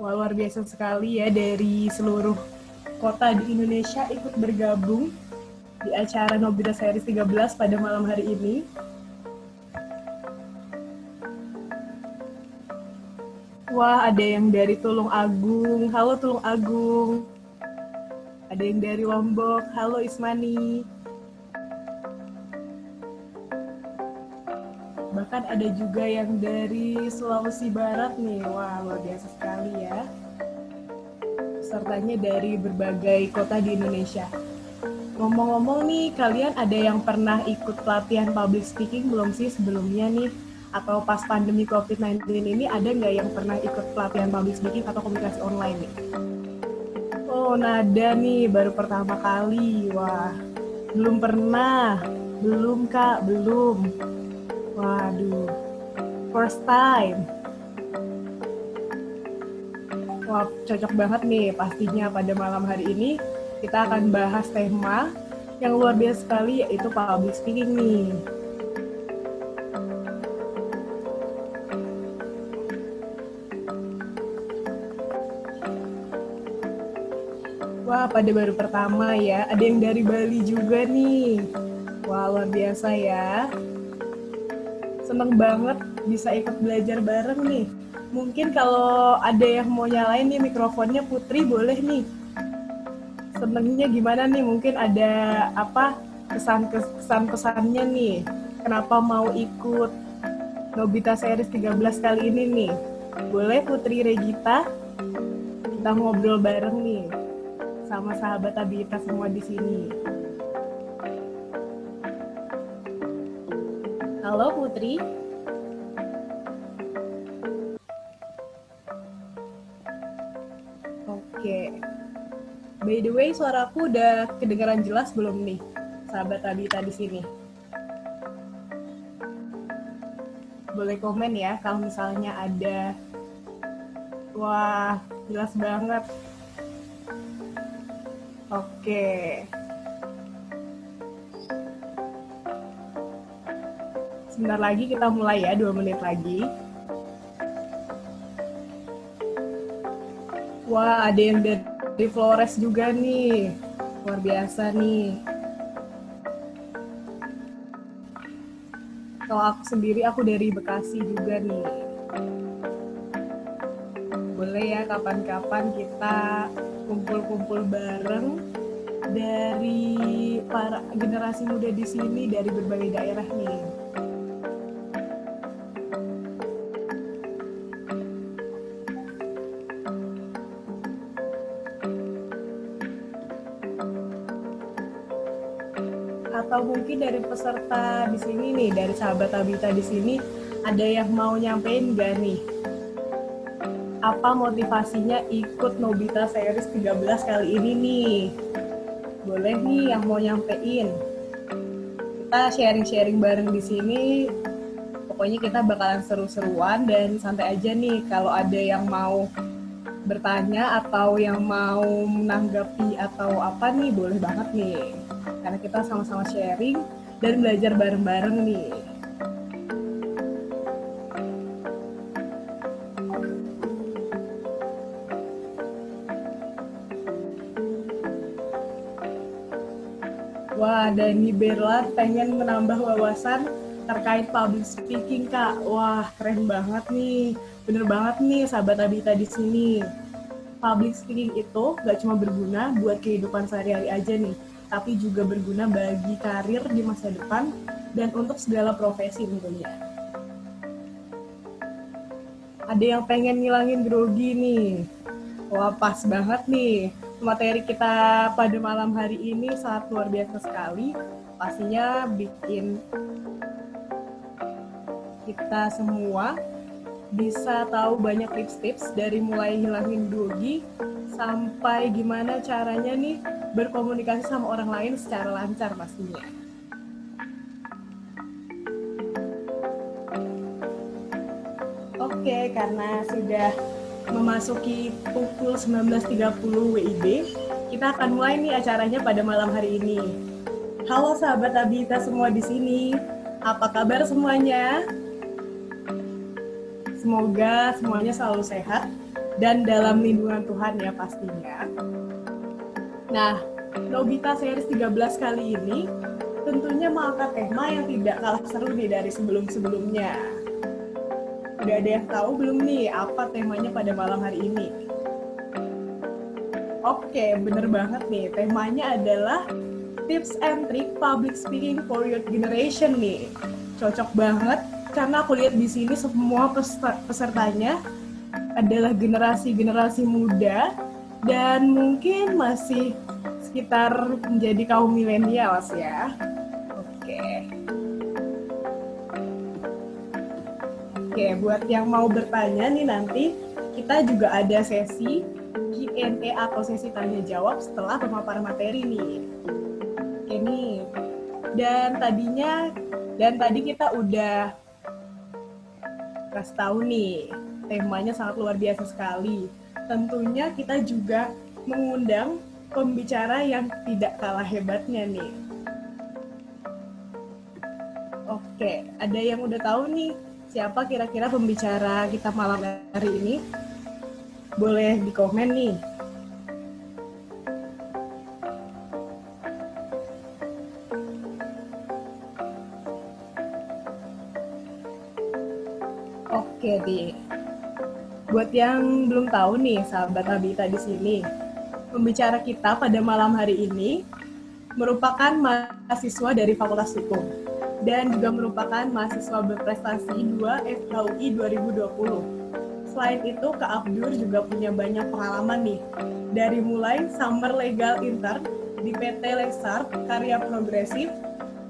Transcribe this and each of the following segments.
Wah, luar biasa sekali ya, dari seluruh kota di Indonesia ikut bergabung di acara Nobita Series 13 pada malam hari ini. Wah, ada yang dari Tulung Agung. Halo Tulung Agung. Ada yang dari Lombok. Halo Ismani. Bahkan ada juga yang dari Sulawesi Barat nih. Wah, luar biasa sekali ya. Pesertanya dari berbagai kota di Indonesia. Ngomong-ngomong nih, kalian ada yang pernah ikut pelatihan public speaking belum sih sebelumnya nih? Atau pas pandemi COVID-19 ini ada nggak yang pernah ikut pelatihan public speaking atau komunikasi online nih? Oh, Nada nih baru pertama kali. Wah, belum pernah. Belum Kak, belum. Waduh, first time. Wah, cocok banget nih pastinya pada malam hari ini kita akan bahas tema yang luar biasa sekali, yaitu public speaking nih. Wah, pada baru pertama ya. Ada yang dari Bali juga nih. Wah, luar biasa ya. Seneng banget bisa ikut belajar bareng nih. Mungkin kalau ada yang mau nyalain nih mikrofonnya, Putri boleh nih. Senengnya gimana nih? Mungkin ada apa kesan-pesannya nih. Kenapa mau ikut Nobita Series 13 kali ini nih? Boleh Putri Regita? Kita ngobrol bareng nih sama sahabat Tabita semua di sini. Halo Putri. Oke. By the way, suaraku udah kedengaran jelas belum nih, sahabat Tabita di sini? Boleh komen ya kalau misalnya ada. Wah, jelas banget. Oke. Sebentar lagi kita mulai ya, 2 menit lagi. Wah, ada yang dari Flores juga nih. Luar biasa nih. Kalau aku sendiri, aku dari Bekasi juga nih. Boleh ya kapan-kapan kita kumpul-kumpul bareng dari para generasi muda di sini dari berbagai daerah nih. Atau mungkin dari peserta di sini nih, dari sahabat Tabita di sini, ada yang mau nyampein gak nih? Apa motivasinya ikut Nobita Series 13 kali ini nih? Boleh nih yang mau nyampein. Kita sharing-sharing bareng di sini. Pokoknya kita bakalan seru-seruan dan santai aja nih. Kalau ada yang mau bertanya atau yang mau menanggapi atau apa nih, boleh banget nih. Karena kita sama-sama sharing dan belajar bareng-bareng nih. Wah, Dani Berlan pengen menambah wawasan terkait public speaking, Kak. Wah, keren banget nih. Bener banget nih, sahabat Tabita di sini. Public speaking itu gak cuma berguna buat kehidupan sehari-hari aja nih, tapi juga berguna bagi karir di masa depan dan untuk segala profesi tentunya. Ada yang pengen ngilangin grogi nih. Wah, pas banget nih. Materi kita pada malam hari ini sangat luar biasa sekali. Pastinya bikin kita semua bisa tahu banyak tips-tips dari mulai hilangin grogi sampai gimana caranya nih berkomunikasi sama orang lain secara lancar pastinya. Oke, karena sudah memasuki pukul 19.30 WIB, kita akan mulai nih acaranya pada malam hari ini. Halo sahabat Tabita semua di sini. Apa kabar semuanya? Semoga semuanya selalu sehat dan dalam lindungan Tuhan ya pastinya. Nah, Nobita series 13 kali ini tentunya mengangkat tema yang tidak kalah seru nih dari sebelum-sebelumnya. Udah ada yang tahu belum nih apa temanya pada malam hari ini? Oke, bener banget nih. Temanya adalah tips and trick public speaking for youth generation nih. Cocok banget karena aku lihat di sini semua pesertanya adalah generasi-generasi muda dan mungkin masih sekitar menjadi kaum milenials ya. Oke, buat yang mau bertanya nih nanti kita juga ada sesi Q&A atau sesi tanya jawab setelah pemaparan materi nih. Oke nih. Dan tadi kita udah kasih tahu nih, temanya sangat luar biasa sekali. Tentunya kita juga mengundang pembicara yang tidak kalah hebatnya nih. Oke, ada yang udah tahu nih siapa kira-kira pembicara kita malam hari ini? Boleh di komen nih. Oke deh. Buat yang belum tahu nih, sahabat Habita di sini, pembicara kita pada malam hari ini merupakan mahasiswa dari Fakultas Hukum dan juga merupakan mahasiswa berprestasi 2 FKUI 2020. Selain itu, Kak Abdur juga punya banyak pengalaman nih, dari mulai Summer Legal Intern di PT Lexar Karya Progresif,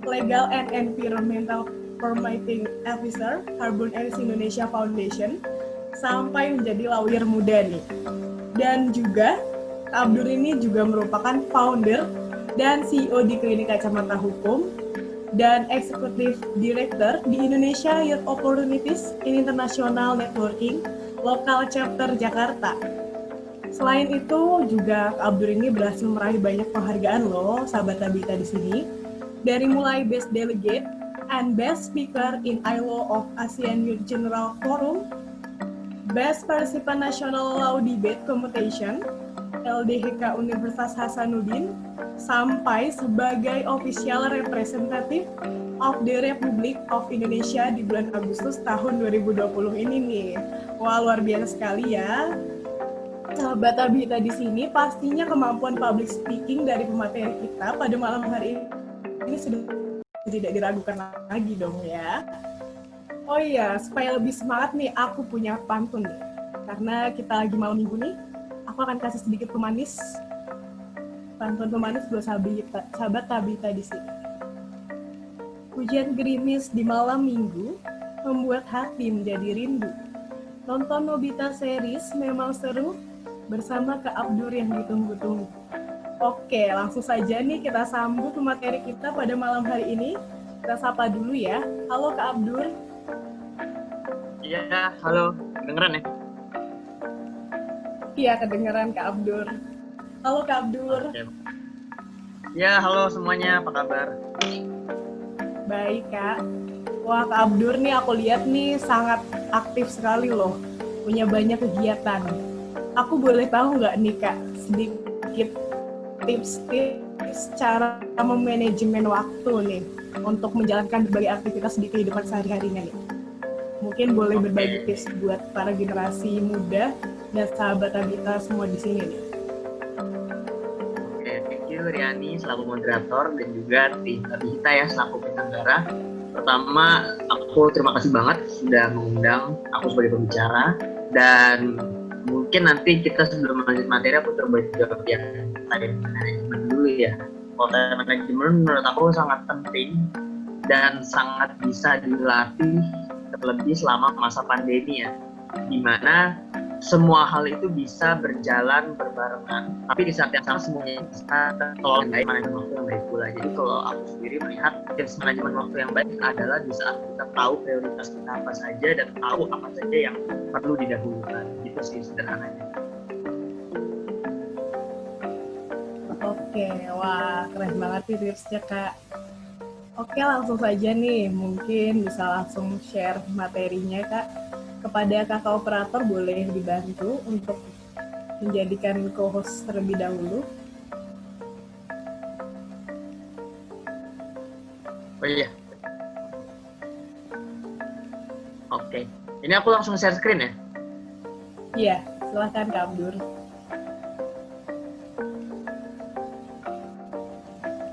Legal and Environmental Permitting Officer Carbon Energy Indonesia Foundation, sampai menjadi lawyer muda nih. Dan juga Kak Abdur ini juga merupakan founder dan CEO di Klinik Kacamata Hukum dan Executive Director di Indonesia Youth Opportunities in International Networking Lokal Chapter Jakarta. Selain itu juga Kak Abdur ini berhasil meraih banyak penghargaan loh, sahabat Habita di sini. Dari mulai Best Delegate and Best Speaker in ILO of ASEAN Youth General Forum, Best Participant National Law Debate Competition, LDHK Universitas Hasanuddin, sampai sebagai Official Representative of the Republic of Indonesia di bulan Agustus tahun 2020 ini nih. Wah, luar biasa sekali ya. Sahabat Habita di sini pastinya kemampuan public speaking dari pemateri kita pada malam hari ini sudah tidak diragukan lagi dong ya. Oh iya, supaya lebih semangat nih, aku punya pantun nih. Karena kita lagi malam minggu nih, aku akan kasih sedikit pemanis. Pantun pemanis buat sahabat Habita di sini. Hujan gerimis di malam minggu membuat hati menjadi rindu. Nonton Nobita series memang seru bersama Kak Abdur yang ditunggu-tunggu. Oke, langsung saja nih kita sambut materi kita pada malam hari ini. Kita sapa dulu ya. Halo Kak Abdur. Iya, halo. Kedengeran ya? Iya, kedengeran Kak Abdur. Halo Kak Abdur. Oke. Ya, halo semuanya. Apa kabar? Baik Kak. Wah, Kak Abdur nih aku lihat nih sangat aktif sekali loh. Punya banyak kegiatan. Aku boleh tahu nggak nih Kak sedikit tips-tips cara memanajemen waktu nih untuk menjalankan berbagai aktivitas di kehidupan sehari-harinya nih. Mungkin boleh berbagi tips buat para generasi muda dan sahabat Habita semua di sini nih. Oke, thank you Riani selaku moderator dan juga tim Habita ya selaku penyelenggara. Pertama, aku terima kasih banget sudah mengundang aku sebagai pembicara dan mungkin nanti kita sebelum lanjut materi aku coba jawab yang time management dulu ya. Kalau time management menurut aku sangat penting dan sangat bisa dilatih terlebih selama masa pandemi ya, dimana semua hal itu bisa berjalan berbarengan, tapi di saat yang sama semuanya bisa kalau baik manajemen waktu yang baik pula. Jadi kalau aku sendiri melihat tips manajemen waktu yang baik adalah di saat kita tahu prioritas kita apa saja dan tahu apa saja yang perlu didahulukan. Gitu sih sederhananya. Oke, wah keren banget nih tipsnya Kak. Oke, langsung saja nih, mungkin bisa langsung share materinya Kak. kepada kakak operator boleh dibantu untuk menjadikan co-host terlebih dahulu. Oh iya. Oke. Ini aku langsung share screen ya? Iya, silahkan Kak Abdur.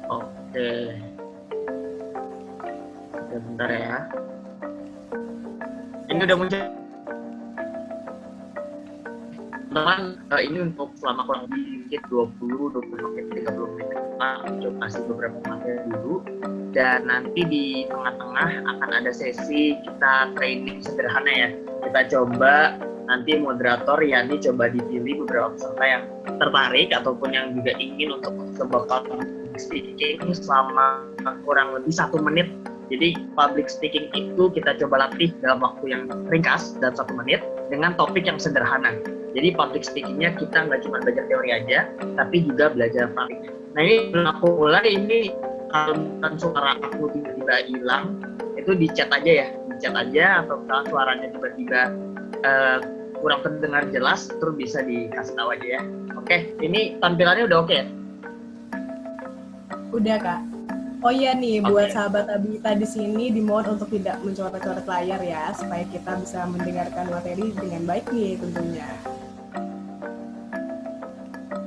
Oke. Bentar ya. Ini udah muncul. Teman, ini untuk selama kurang lebih 20 menit, 30 menit. Kita coba kasih beberapa materi dulu. Dan nanti di tengah-tengah akan ada sesi kita training sederhana ya. Kita coba nanti moderator Yani coba dipilih beberapa peserta yang tertarik ataupun yang juga ingin untuk coba public speaking selama kurang lebih 1 menit. Jadi public speaking itu kita coba latih dalam waktu yang ringkas dalam 1 menit dengan topik yang sederhana. Jadi public speakingnya kita nggak cuma belajar teori aja, tapi juga belajar praktiknya. Nah ini belum aku mulai, ini kalau suara aku tiba-tiba hilang, itu di chat aja ya, di chat aja, atau kalau suaranya tiba-tiba kurang terdengar jelas, terus bisa dikasih tahu aja ya. Oke, ini tampilannya udah oke ya? Udah Kak. Oh iya nih, buat sahabat Abita di sini dimohon untuk tidak mencoret-coret layar ya, supaya kita bisa mendengarkan materi dengan baik nih tentunya.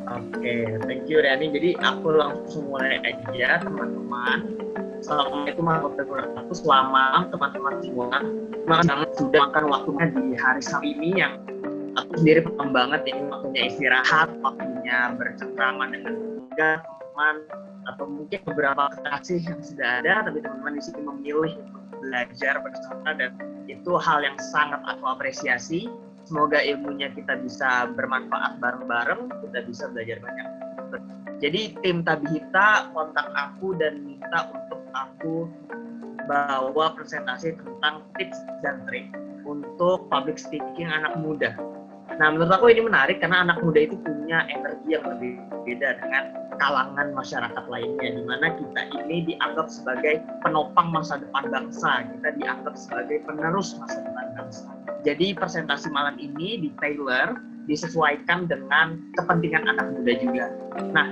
Oke, thank you Riani. Jadi aku langsung mulai aja teman-teman. Assalamualaikum warahmatullahi wabarakatuh. Selamat teman-teman semua. Terima kasih sudah makan waktunya di hari Sabtu ini yang aku sendiri paham banget ini waktunya istirahat, waktunya bercengkrama dengan keluarga, teman, atau mungkin beberapa kekasih yang sudah ada, tapi teman-teman di sini memilih untuk belajar bersama dan itu hal yang sangat aku apresiasi. Semoga ilmunya kita bisa bermanfaat bareng-bareng, kita bisa belajar banyak. Jadi tim Tabihita kontak aku dan minta untuk aku bawa presentasi tentang tips dan trik untuk public speaking anak muda. Nah, menurut aku ini menarik karena anak muda itu punya energi yang berbeda dengan kalangan masyarakat lainnya, di mana kita ini dianggap sebagai penopang masa depan bangsa, kita dianggap sebagai penerus masa depan bangsa. Jadi presentasi malam ini disesuaikan dengan kepentingan anak muda juga. Nah,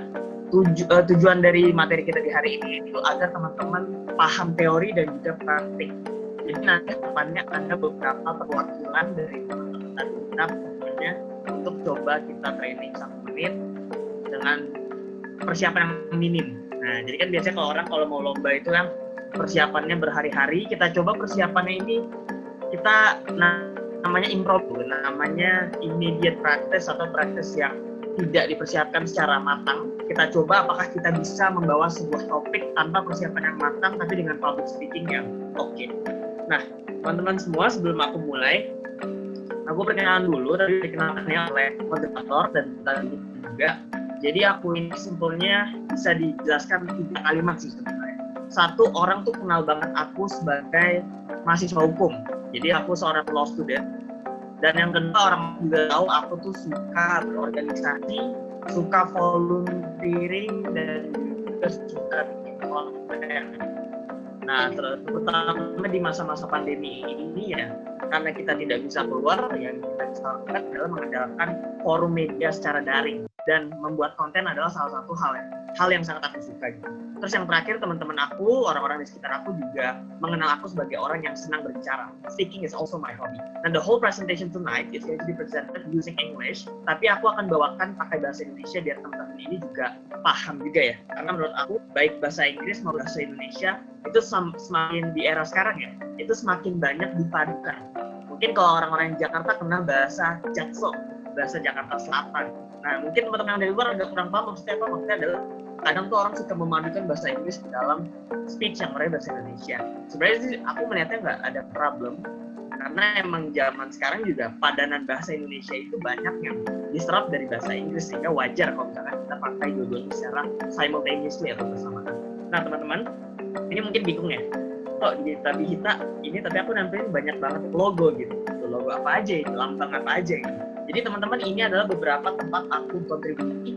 tujuan dari materi kita di hari ini itu agar teman-teman paham teori dan juga praktik. Jadi nanti depannya ada beberapa perwakilan dari teman-teman kita untuk coba kita training 1 menit dengan persiapan yang minim. Nah, jadi kan biasanya kalau mau lomba itu kan persiapannya berhari-hari. Kita coba persiapannya ini kita namanya improv, namanya immediate practice atau practice yang tidak dipersiapkan secara matang. Kita coba apakah kita bisa membawa sebuah topik tanpa persiapan yang matang tapi dengan public speaking yang oke. Nah, teman-teman semua, sebelum aku mulai, aku perkenalan dulu, tapi dikenalkannya oleh moderator dan tadi juga. Jadi aku ini simpelnya bisa dijelaskan 3 kalimat sih sebenarnya. 1, orang tuh kenal banget aku sebagai mahasiswa hukum. Jadi aku seorang law student. Dan yang kedua, orang juga tahu aku tuh suka berorganisasi, suka volunteering, dan juga suka bikin konten. Nah, terutama di masa-masa pandemi ini ya, karena kita tidak bisa keluar, yang kita bisa lakukan adalah mengandalkan forum media secara daring. Dan membuat konten adalah salah satu hal yang sangat aku suka gitu. Terus yang terakhir, teman-teman aku, orang-orang di sekitar aku juga mengenal aku sebagai orang yang senang berbicara. Speaking is also my hobby. And the whole presentation tonight is going to be presented using English, tapi aku akan bawakan pakai bahasa Indonesia biar teman-teman ini juga paham juga ya. Karena menurut aku, baik bahasa Inggris maupun bahasa Indonesia, itu semakin di era sekarang ya, itu semakin banyak dipadukan. Mungkin kalau orang-orang di Jakarta kenal bahasa Jaksel, bahasa Jakarta Selatan. Nah, mungkin teman-teman dari luar agak kurang paham maksudnya apa. Maksudnya adalah kadang tuh orang suka memadukan bahasa Inggris di dalam speech yang mereka bahasa Indonesia. Sebenarnya sih aku melihatnya nggak ada problem, karena emang zaman sekarang juga padanan bahasa Indonesia itu banyak yang diserap dari bahasa Inggris, sehingga wajar kalau misalkan kita pakai dua-duanya secara simultaneously atau bersamaan. Nah teman-teman, ini mungkin bingung ya, kok di Tabihita ini tapi aku nampilin banyak banget logo gitu. Logo apa aja itu, lambang apa aja gitu. Jadi teman-teman, ini adalah beberapa tempat aku kontribusi,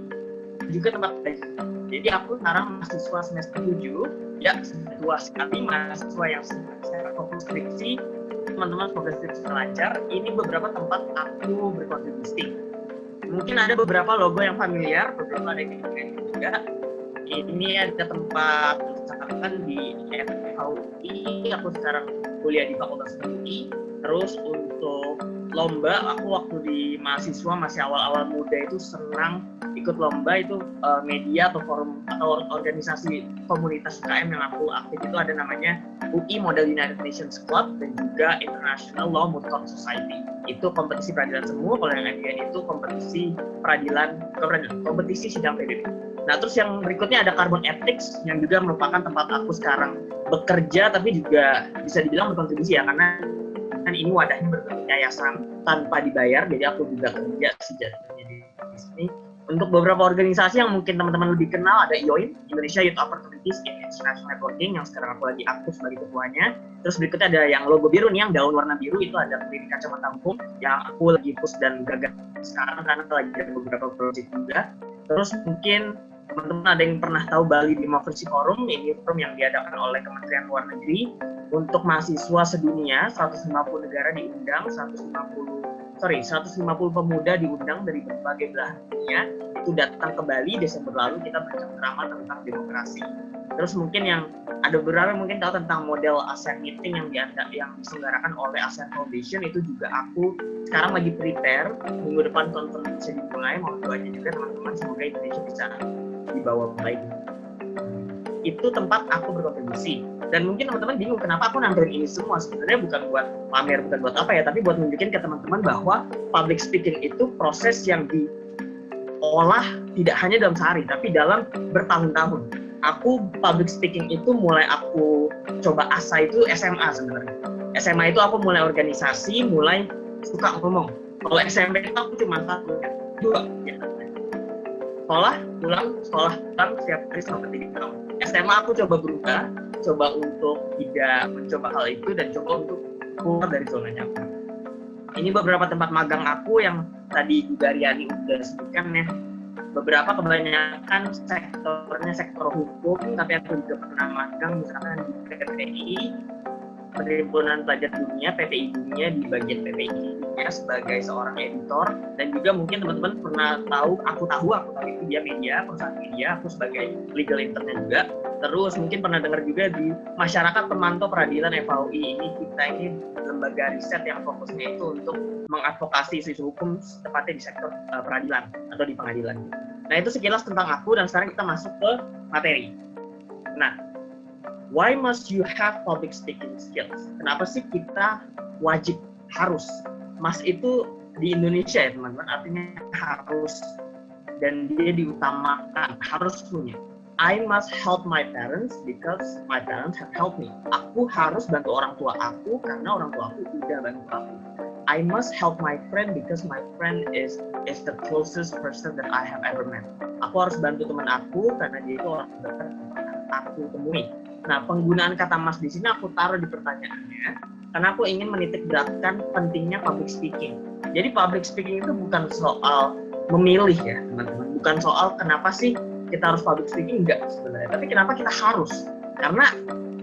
juga tempat belajar. Jadi aku sekarang mahasiswa semester 7, ya tua sekali mahasiswa yang secara fokus skripsi, teman-teman semoga sukses lancar. Ini beberapa tempat aku berkontribusi. Mungkin ada beberapa logo yang familiar, beberapa ada yang juga. Ini ada tempat misalkan di FHUI, aku sekarang kuliah di Fakultas UI. Terus untuk lomba, aku waktu di mahasiswa masih awal-awal muda itu senang ikut lomba itu media atau forum atau organisasi komunitas UKM yang aku aktif itu ada namanya UI Model United Nations Club dan juga International Law Mutual Society. Itu kompetisi peradilan semua, kalau yang IDN itu kompetisi kompetisi sidang PBB. Nah terus yang berikutnya ada Carbon Ethics yang juga merupakan tempat aku sekarang bekerja tapi juga bisa dibilang berkontribusi ya, karena kan ini wadahnya berbentuk yayasan tanpa dibayar, jadi aku juga kerja sejatinya di sini. Untuk beberapa organisasi yang mungkin teman-teman lebih kenal ada IOIN, Indonesia Youth Opportunities in International Networking, yang sekarang aku lagi aktif sebagai ketuanya. Terus berikutnya ada yang logo biru nih, yang daun warna biru, itu ada Klinik Kacamata Kampung yang aku lagi push dan gagal sekarang karena lagi ada beberapa proyek juga. Terus mungkin teman-teman ada yang pernah tahu Bali Democracy Forum, ini forum yang diadakan oleh Kementerian Luar Negeri untuk mahasiswa sedunia, 150 negara diundang, 150 pemuda diundang dari berbagai belahan dunia itu datang ke Bali Desember lalu, kita bercengkrama tentang demokrasi. Terus mungkin yang ada beberapa mungkin tahu tentang model ASEAN Meeting yang diselenggarakan oleh ASEAN Foundation, itu juga aku sekarang lagi prepare, minggu depan konferensi dimulai, mau doanya juga teman-teman semoga Indonesia bisa dibawa baik. Itu tempat aku berkontribusi. Dan mungkin teman-teman bingung kenapa aku nampilin ini semua. Sebenarnya bukan buat pamer, bukan buat apa ya, tapi buat nunjukin ke teman-teman bahwa public speaking itu proses yang diolah tidak hanya dalam sehari, tapi dalam bertahun-tahun. Aku public speaking itu mulai aku coba asah itu SMA sebenarnya. SMA itu aku mulai organisasi, mulai suka ngomong. Kalau SMP itu aku cuma 1, 2 ya. Sekolah, pulang, setiap hari selama 3 tahun. SMA aku coba berubah, coba untuk tidak mencoba hal itu dan coba untuk keluar dari zona nyaman. Ini beberapa tempat magang aku yang tadi juga Riani udah sebutkan ya. Beberapa kebanyakan sektornya sektor hukum, tapi aku juga pernah magang misalkan di PPI, Perhimpunan Pelajar Dunia, PPI Dunia, di bagian PPI Dunia sebagai seorang editor, dan juga mungkin teman-teman pernah tahu itu dia media, perusahaan media, aku sebagai legal internnya juga. Terus mungkin pernah dengar juga di Masyarakat Pemantau Peradilan FHUI, kita ini lembaga riset yang fokusnya itu untuk mengadvokasi isu hukum tepatnya di sektor peradilan atau di pengadilan. Nah itu sekilas tentang aku, dan sekarang kita masuk ke materi. Nah, why must you have public speaking skills? Kenapa sih kita wajib, harus? Mas itu di Indonesia ya teman-teman, artinya harus, dan dia diutamakan, harus punya. I must help my parents because my parents have helped me. Aku harus bantu orang tua aku karena orang tua aku udah bantu aku. I must help my friend because my friend is the closest person that I have ever met. Aku harus bantu teman aku karena dia itu orang dekat aku temui. Nah, penggunaan kata mas di sini aku taruh di pertanyaannya karena aku ingin menitik beratkan pentingnya public speaking. Jadi public speaking itu bukan soal memilih ya teman-teman, bukan soal kenapa sih kita harus public speaking, enggak sebenarnya, tapi kenapa kita harus. Karena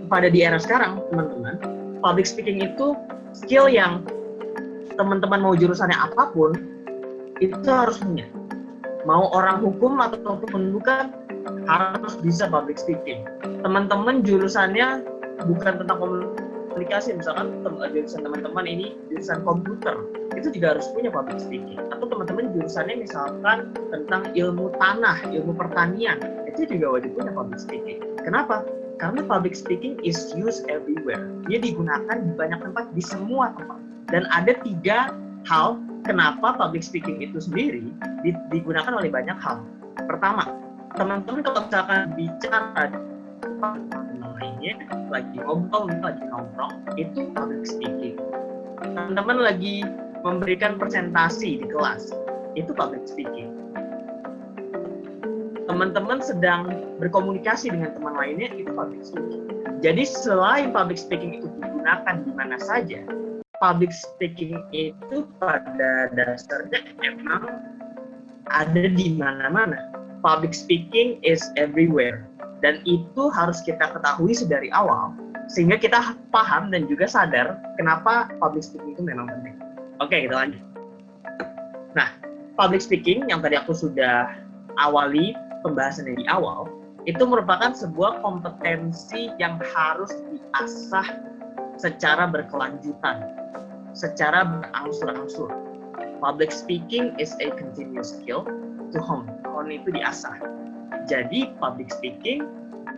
pada di era sekarang teman-teman, public speaking itu skill yang teman-teman mau jurusannya apapun itu harus punya. Mau orang hukum ataupun bukan, harus bisa public speaking. Teman-teman jurusannya bukan tentang komunikasi, misalkan jurusan teman-teman ini jurusan komputer, itu juga harus punya public speaking. Atau teman-teman jurusannya misalkan tentang ilmu tanah, ilmu pertanian, itu juga wajib punya public speaking. Kenapa? Karena public speaking is used everywhere. Dia digunakan di banyak tempat, di semua tempat. Dan ada 3 hal kenapa public speaking itu sendiri digunakan oleh banyak hal. Pertama, teman-teman kalau misalkan bicara lainnya, lagi ngobrol, lagi nongkrong, itu public speaking. Teman-teman lagi memberikan presentasi di kelas, itu public speaking. Teman-teman sedang berkomunikasi dengan teman lainnya, itu public speaking. Jadi selain public speaking itu digunakan di mana saja, public speaking itu pada dasarnya memang ada di mana-mana. Public speaking is everywhere. Dan itu harus kita ketahui sedari awal sehingga kita paham dan juga sadar kenapa public speaking itu memang penting. Oke, kita lanjut. Nah, public speaking yang tadi aku sudah awali pembahasannya di awal, itu merupakan sebuah kompetensi yang harus diasah secara berkelanjutan, secara berangsur-angsur. Public speaking is a continuous skill to hone. Hone itu diasah. Jadi public speaking,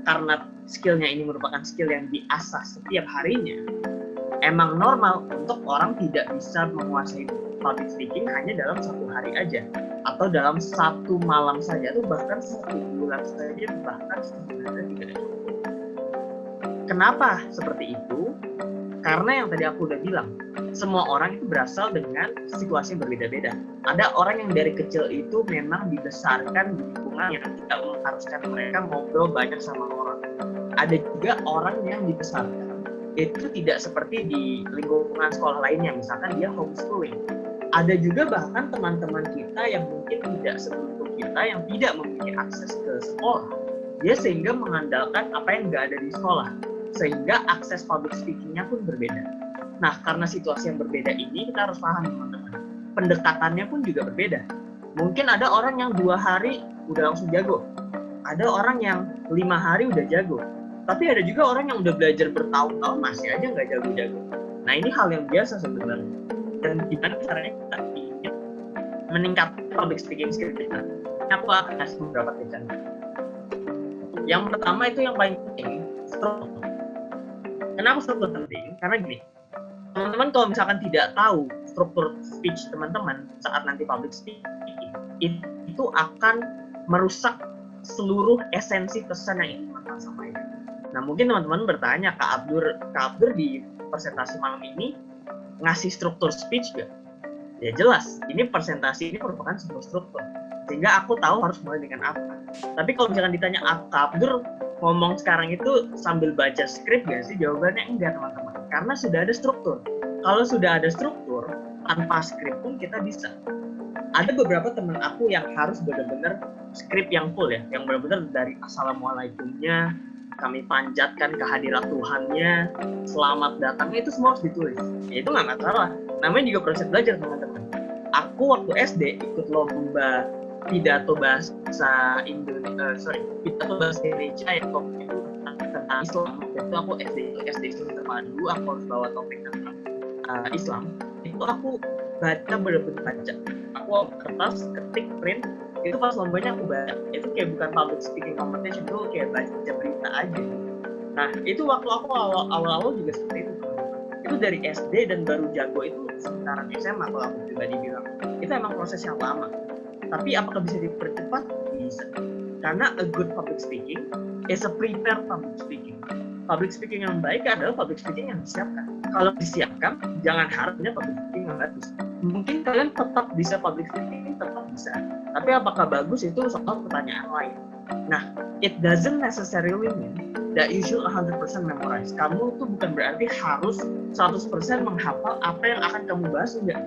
karena skillnya ini merupakan skill yang diasah setiap harinya, emang normal untuk orang tidak bisa menguasai public speaking hanya dalam satu hari aja, atau dalam satu malam saja, atau bahkan satu bulan saja, bahkan sebenarnya tidak cukup. Kenapa seperti itu? Karena yang tadi aku udah bilang, semua orang itu berasal dengan situasi yang berbeda-beda. Ada orang yang dari kecil itu memang dibesarkan di lingkungan yang tidak mengharuskan mereka ngobrol banyak sama orang. Ada juga orang yang dibesarkan itu tidak seperti di lingkungan sekolah lainnya, misalkan dia homeschooling. Ada juga bahkan teman-teman kita yang mungkin tidak seberuntung kita, yang tidak memiliki akses ke sekolah, dia sehingga mengandalkan apa yang nggak ada di sekolah, sehingga akses public speaking-nya pun berbeda. Nah, karena situasi yang berbeda ini, kita harus paham teman-teman, pendekatannya pun juga berbeda. Mungkin ada orang yang 2 hari udah langsung jago, ada orang yang 5 hari udah jago, tapi ada juga orang yang udah belajar bertahun-tahun masih aja nggak jago-jago. Nah, ini hal yang biasa sebenarnya. Dan gimana caranya kita ingin meningkatkan public speaking skill kita? Aku akan kasih beberapa tips. Yang pertama itu yang paling penting, struktur. Kenapa struktur penting? Karena gini, teman-teman kalau misalkan tidak tahu struktur speech teman-teman saat nanti public speaking, itu akan merusak seluruh esensi pesan yang ingin teman-teman sampaikan. Nah, mungkin teman-teman bertanya, Kak Abdur di presentasi malam ini ngasih struktur speech gak? Ya jelas, ini presentasi ini merupakan sebuah struktur, sehingga aku tahu harus mulai dengan apa. Tapi kalau misalkan ditanya, Kak Abdur ngomong sekarang itu sambil baca skrip gak sih? Jawabannya enggak, teman-teman, karena sudah ada struktur. Kalau sudah ada struktur, tanpa skrip pun kita bisa. Ada beberapa teman aku yang harus benar-benar skrip yang full ya, yang benar-benar dari Assalamualaikumnya, kami panjatkan kehadiran Tuhannya, selamat datangnya, itu semua harus ditulis. Ya, itu nggak masalah. Namanya juga proses belajar, teman-teman. Aku waktu SD ikut lomba pidato bahasa Indonesia ya, topik itu tentang Islam. Itu aku SD semester madu, aku harus bawa topik tentang Islam. Itu aku baca, bener-bener baca. Aku kertas, ketik, print. Itu pas lombanya aku baca. Itu kayak bukan public speaking competition, itu kayak baca berita aja. Nah, itu waktu aku awal-awal juga seperti itu. Itu dari SD dan baru jago itu sekitaran SMA kalau aku pribadi bilang. Itu emang proses yang lama. Tapi apakah bisa dipercepat? Bisa. Karena a good public speaking is a prepared public speaking. Public speaking yang baik adalah public speaking yang disiapkan. Kalau disiapkan, jangan harapnya public speaking yang bagus. Mungkin kalian tetap bisa public speaking, tetap bisa. Tapi apakah bagus itu soal pertanyaan lain. Nah, it doesn't necessarily mean that you should 100% memorize. Kamu tuh bukan berarti harus 100% menghafal apa yang akan kamu bahas, enggak.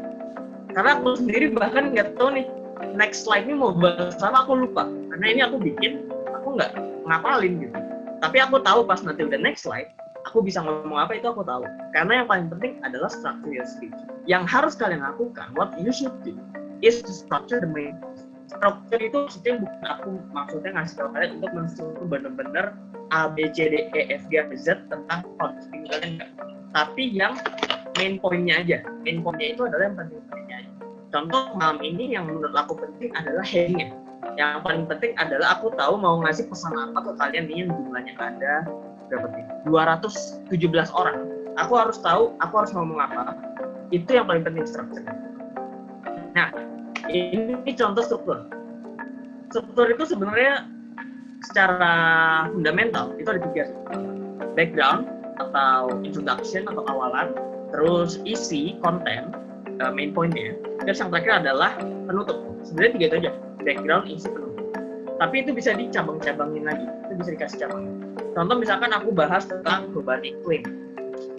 Karena aku sendiri bahkan nggak tahu nih, next slide ini mau bahas apa, aku lupa. Karena ini aku bikin, aku nggak ngapalin gitu. Tapi aku tahu pas nanti udah next slide, aku bisa ngomong apa itu aku tahu. Karena yang paling penting adalah structure your speech. Yang harus kalian lakukan, what you should do, is to structure the main. Struktur itu maksudnya bukan aku ngasih tahu kalian untuk mensuruh benar-benar A, B, C, D, E, F, G, Z tentang speaking kalian enggak. Tapi yang main point-nya aja. Main point-nya itu adalah yang penting-pentingnya aja. Contoh malam ini yang menurut aku penting adalah heading-nya. Yang paling penting adalah aku tahu mau ngasih pesan apa ke kalian nih, yang jumlahnya ada berapa nih? 217 orang. Aku harus tahu, aku harus ngomong apa. Itu yang paling penting, struktur. Nah, ini contoh struktur. Struktur itu sebenarnya secara fundamental itu ada 3. Background atau introduction atau awalan, terus isi, content, main point-nya. Terus yang terakhir adalah penutup. Sebenarnya 3 itu aja. Background, isi, penutup. Tapi itu bisa dicabang-cabangin lagi. Itu bisa dikasih cabang. Contoh misalkan aku bahas tentang perubahan iklim.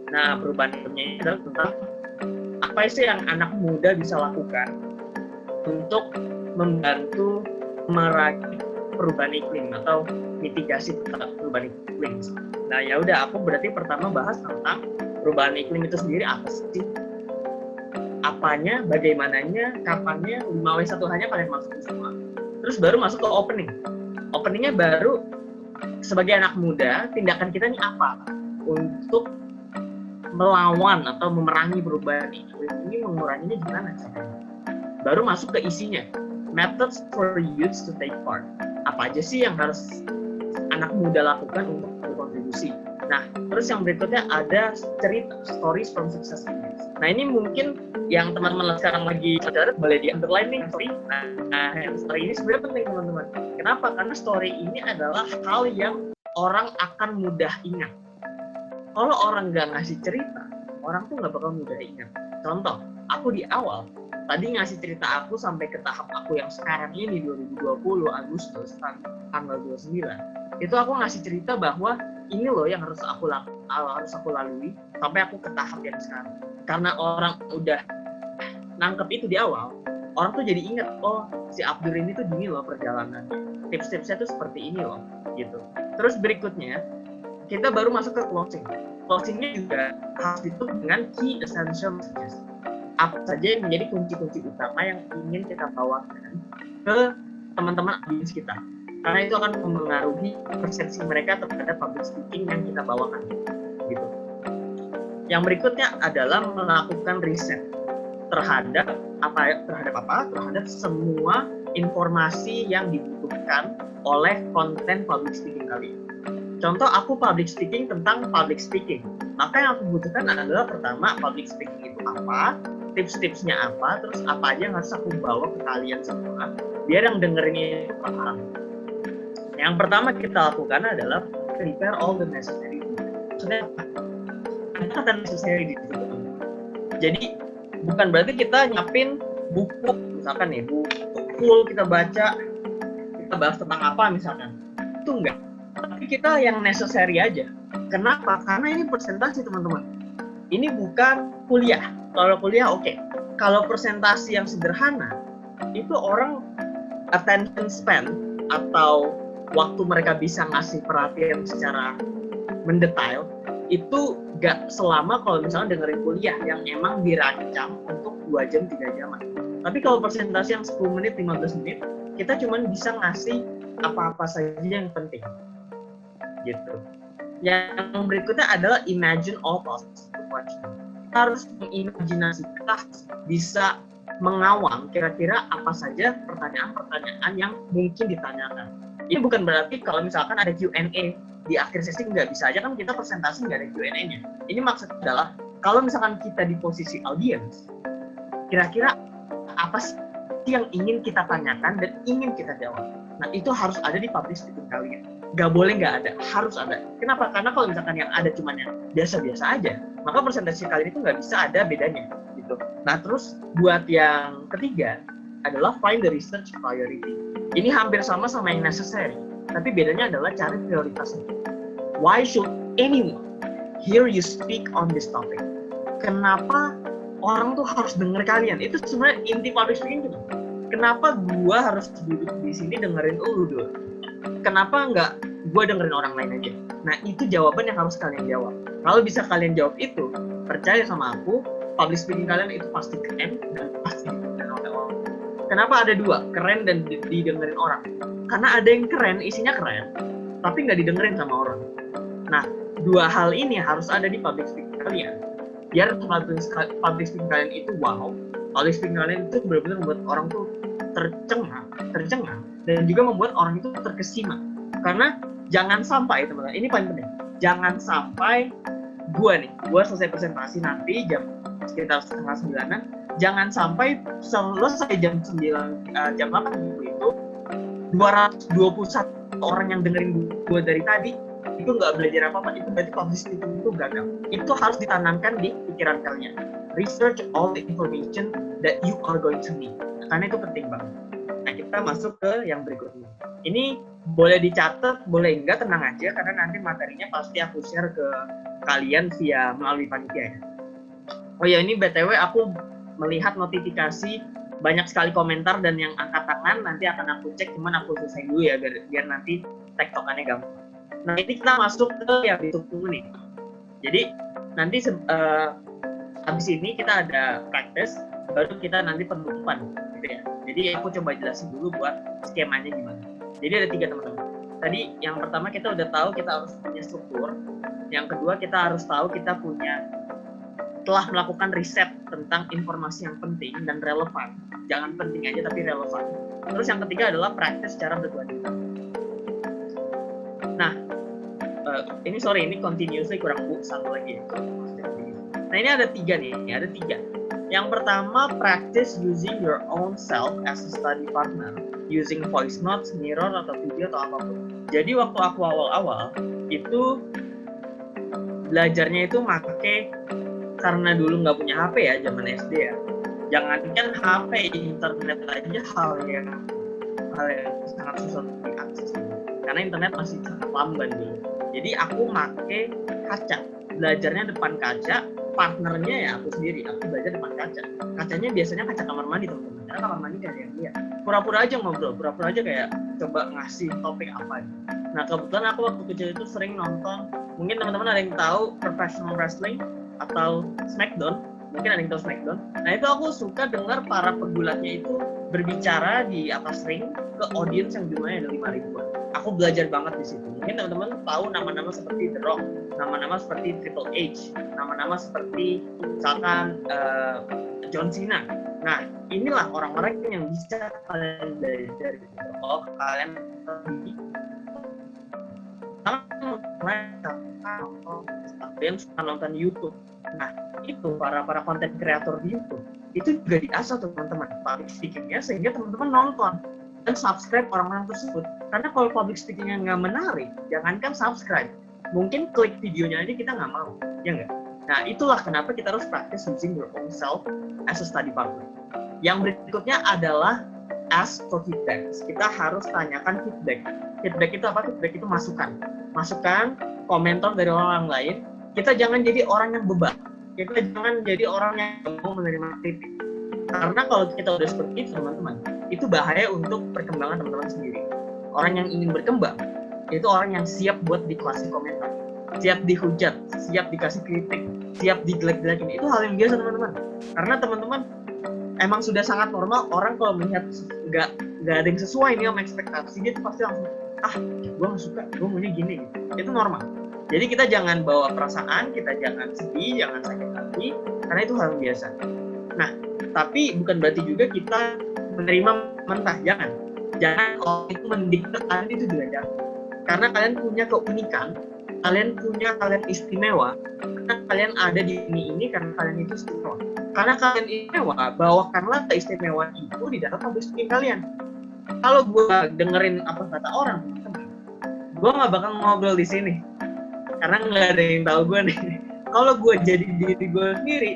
Nah, perubahan iklimnya ini adalah tentang apa sih yang anak muda bisa lakukan untuk membantu merakit perubahan iklim, atau mitigasi tentang perubahan iklim. Nah ya udah, aku berarti pertama bahas tentang perubahan iklim itu sendiri apa sih, apanya, bagaimananya, kapannya, 5W1H-nya kalian masukin semua. Terus baru masuk ke opening. Openingnya baru sebagai anak muda, tindakan kita ini apa untuk melawan atau memerangi perubahan iklim ini, menguranginya gimana caranya. Baru masuk ke isinya, methods for youth to take part. Apa aja sih yang harus anak muda lakukan untuk berkontribusi. Nah, terus yang berikutnya ada cerita, stories from success stories. Nah, ini mungkin yang teman-teman sekarang lagi sadar, boleh di underline nih story. Nah, story ini sebenarnya penting teman-teman. Kenapa? Karena story ini adalah hal yang orang akan mudah ingat. Kalau orang nggak ngasih cerita, orang tuh nggak bakal mudah ingat. Contoh, aku di awal tadi ngasih cerita aku sampai ke tahap aku yang sekarang ini 2020 Agustus tanggal 29. Itu aku ngasih cerita bahwa ini loh yang harus aku lalui sampai aku ke tahap yang sekarang. Karena orang udah nangkep itu di awal, orang tuh jadi inget, oh si Abdur ini tuh gini loh perjalanannya, tips-tipsnya tuh seperti ini loh gitu. Terus berikutnya kita baru masuk ke closing. Closingnya juga harus ditutup dengan key essential messages. Apa saja yang menjadi kunci-kunci utama yang ingin kita bawakan ke teman-teman audiens kita, karena itu akan mempengaruhi persepsi mereka terhadap public speaking yang kita bawakan gitu. Yang berikutnya adalah melakukan riset terhadap semua informasi yang dibutuhkan oleh konten public speaking kalian. Contoh, aku public speaking tentang public speaking, maka yang aku butuhkan adalah pertama, public speaking itu apa, tips-tipsnya apa, terus apa aja yang harus aku bawa ke kalian semua biar yang dengerin ini paham. Yang pertama kita lakukan adalah prepare all the necessary. Maksudnya ada kata necessary di situ. Jadi bukan berarti kita nyiapin buku, misalkan nih buku kita baca, kita bahas tentang apa misalkan, itu enggak. Tapi kita yang necessary aja. Kenapa? Karena ini presentasi teman-teman. Ini bukan kuliah. Kalau kuliah oke. Kalau presentasi yang sederhana, itu orang attention span atau waktu mereka bisa ngasih perhatian secara mendetail itu gak selama kalau misalnya dengerin kuliah yang emang dirancang untuk 2 jam 3 jam. Tapi kalau presentasi yang 10 menit 15 menit, kita cuma bisa ngasih apa-apa saja yang penting gitu. Yang berikutnya adalah imagine all possible questions. Kita harus mengimajinasi, kita bisa mengawang kira-kira apa saja pertanyaan-pertanyaan yang mungkin ditanyakan. Ini bukan berarti kalau misalkan ada Q&A di akhir sesi nggak bisa aja kan kita presentasi nggak ada Q&A-nya. Ini maksudnya adalah kalau misalkan kita di posisi audiens, kira-kira apa sih yang ingin kita tanyakan dan ingin kita jawab. Nah itu harus ada di public speaking kalian. Gak boleh nggak ada, harus ada. Kenapa? Karena kalau misalkan yang ada cuma yang biasa-biasa aja, maka presentasi kalian itu nggak bisa ada bedanya gitu. Nah terus buat yang ketiga adalah find the research priority. Ini hampir sama yang necessary, tapi bedanya adalah cari prioritasnya. Why should anyone hear you speak on this topic? Kenapa orang tuh harus denger kalian? Itu sebenarnya inti public speaking gitu. Kenapa gua harus duduk di sini dengerin lu dulu? Kenapa nggak gua dengerin orang lain aja? Nah itu jawaban yang harus kalian jawab. Kalau bisa kalian jawab itu, percaya sama aku, public speaking kalian itu pasti keren dan pasti didengerin oleh orang. Kenapa ada dua, keren dan didengerin orang? Karena ada yang keren, isinya keren, tapi nggak didengerin sama orang. Nah, dua hal ini harus ada di public speaking kalian. Biar public speaking kalian itu wow, public speaking kalian itu benar-benar membuat orang tuh tercengang, dan juga membuat orang itu terkesima. Karena jangan sampai, teman-teman, ini paling penting, jangan sampai gue selesai presentasi nanti jam sekitar 8:30, jangan sampai selesai jam 8 itu 221 orang yang dengerin gue dari tadi itu nggak belajar apa-apa. Itu berarti public speaking itu gagal. Itu harus ditanamkan di pikiran kalian. Research all the information that you are going to need, karena itu penting banget. Nah kita masuk ke yang berikutnya. Ini boleh dicatat, boleh enggak, tenang aja, karena nanti materinya pasti aku share ke kalian via melalui panitia ya. Oh ya, ini BTW aku melihat notifikasi banyak sekali komentar dan yang angkat tangan, nanti akan aku cek, cuman aku selesai dulu ya biar nanti tektokannya gampang. Nah ini kita masuk ke yang ditunggu nih. Jadi nanti habis ini kita ada practice, baru kita nanti penutupan gitu ya. Jadi aku coba jelasin dulu buat skemanya gimana. Jadi ada 3 teman-teman. Tadi yang pertama kita udah tahu kita harus punya struktur. Yang kedua kita harus tahu kita telah melakukan riset tentang informasi yang penting dan relevan. Jangan penting aja tapi relevan. Terus yang ketiga adalah practice secara berkelanjutan. Nah, ini continuously kurang satu lagi. Nah ini ada 3 nih, ada 3. Yang pertama, practice using your own self as a study partner, using voice notes, mirror atau video atau apapun. Jadi waktu aku awal-awal itu belajarnya itu karena dulu nggak punya HP ya zaman SD ya. Jangankan HP, internet aja hal yang sangat susah untuk diakses. Karena internet masih sangat lamban dulu. Jadi aku pakai kaca, belajarnya depan kaca, partnernya ya aku sendiri. Aku belajar depan kaca. Kacanya biasanya kaca kamar mandi teman-teman. Karena kamar mandi kayak yang lihat. Pura-pura aja ngobrol, pura-pura aja kayak coba ngasih topik apa. Nah kebetulan aku waktu kecil itu sering nonton. Mungkin teman-teman ada yang tahu professional wrestling atau Smackdown, mungkin ada yang tahu Smackdown. Nah itu aku suka dengar para pegulatnya itu berbicara di atas ring ke audiens yang jumlahnya ada 5.000-an. Aku belajar banget di situ. Mungkin teman-teman tahu nama-nama seperti The Rock, nama-nama seperti Triple H, nama-nama seperti misalkan John Cena. Nah inilah orang-orang yang bisa kalian belajar gitu. Oh kalian kalian suka nonton YouTube. Nah itu para konten kreator di YouTube itu juga diasah teman-teman public speakingnya sehingga teman-teman nonton dan subscribe orang-orang tersebut. Karena kalau public speakingnya nggak menarik, jangankan subscribe, mungkin klik videonya aja kita nggak mau, ya nggak? Nah itulah kenapa kita harus practice using your own self as a study partner. Yang berikutnya adalah ask for feedback. Kita harus tanyakan feedback. Feedback itu apa? Feedback itu masukan, komentar dari orang lain. Kita jangan jadi orang yang beban. Kita jangan jadi orang yang mau menerima kritik. Karena kalau kita udah seperti itu teman-teman, itu bahaya untuk perkembangan teman-teman sendiri. Orang yang ingin berkembang, itu orang yang siap buat dikasih komentar, siap dihujat, siap dikasih kritik, siap dijelek-jelekin. Itu hal yang biasa teman-teman. Karena teman-teman emang sudah sangat normal orang kalau melihat nggak ada yang sesuai nih sama ekspektasi, dia tuh pasti langsung gue nggak suka, gue maunya gini gitu. Itu normal. Jadi kita jangan bawa perasaan, kita jangan sedih, jangan sakit hati, karena itu hal yang biasa. Nah, tapi bukan berarti juga kita menerima mentah, jangan kalau itu mendikte kalian itu juga jangan. Karena kalian punya keunikan, kalian istimewa, karena kalian ada di ini karena kalian itu istimewa. Karena kalian istimewa, bawakanlah keistimewaan itu di dalam public speaking kalian. Kalau gue dengerin apa kata orang, gue nggak bakal ngobrol di sini, karena nggak ada yang tahu gue nih. Kalau gue jadi diri gue sendiri,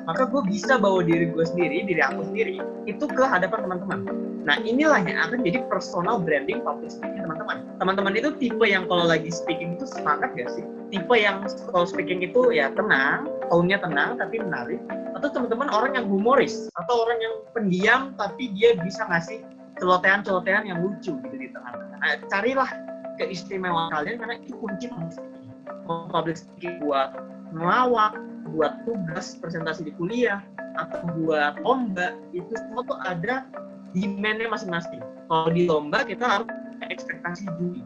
maka gue bisa bawa diri gue sendiri, diri aku sendiri, itu ke hadapan teman-teman. Nah inilah yang akan jadi personal branding public speaking teman-teman. Teman-teman itu tipe yang kalau lagi speaking itu semangat gak sih? Tipe yang kalau speaking itu ya tenang, tone-nya tenang tapi menarik. Atau teman-teman orang yang humoris, atau orang yang pendiam tapi dia bisa ngasih celotehan-celotehan yang lucu gitu di tengah-tengah. Nah carilah keistimewaan kalian karena itu kunci public speaking. Mau public speaking buat melawak, buat tugas presentasi di kuliah, atau buat lomba, itu semua tuh ada demand-nya masing-masing. Kalau di lomba kita harus ekspektasi juri.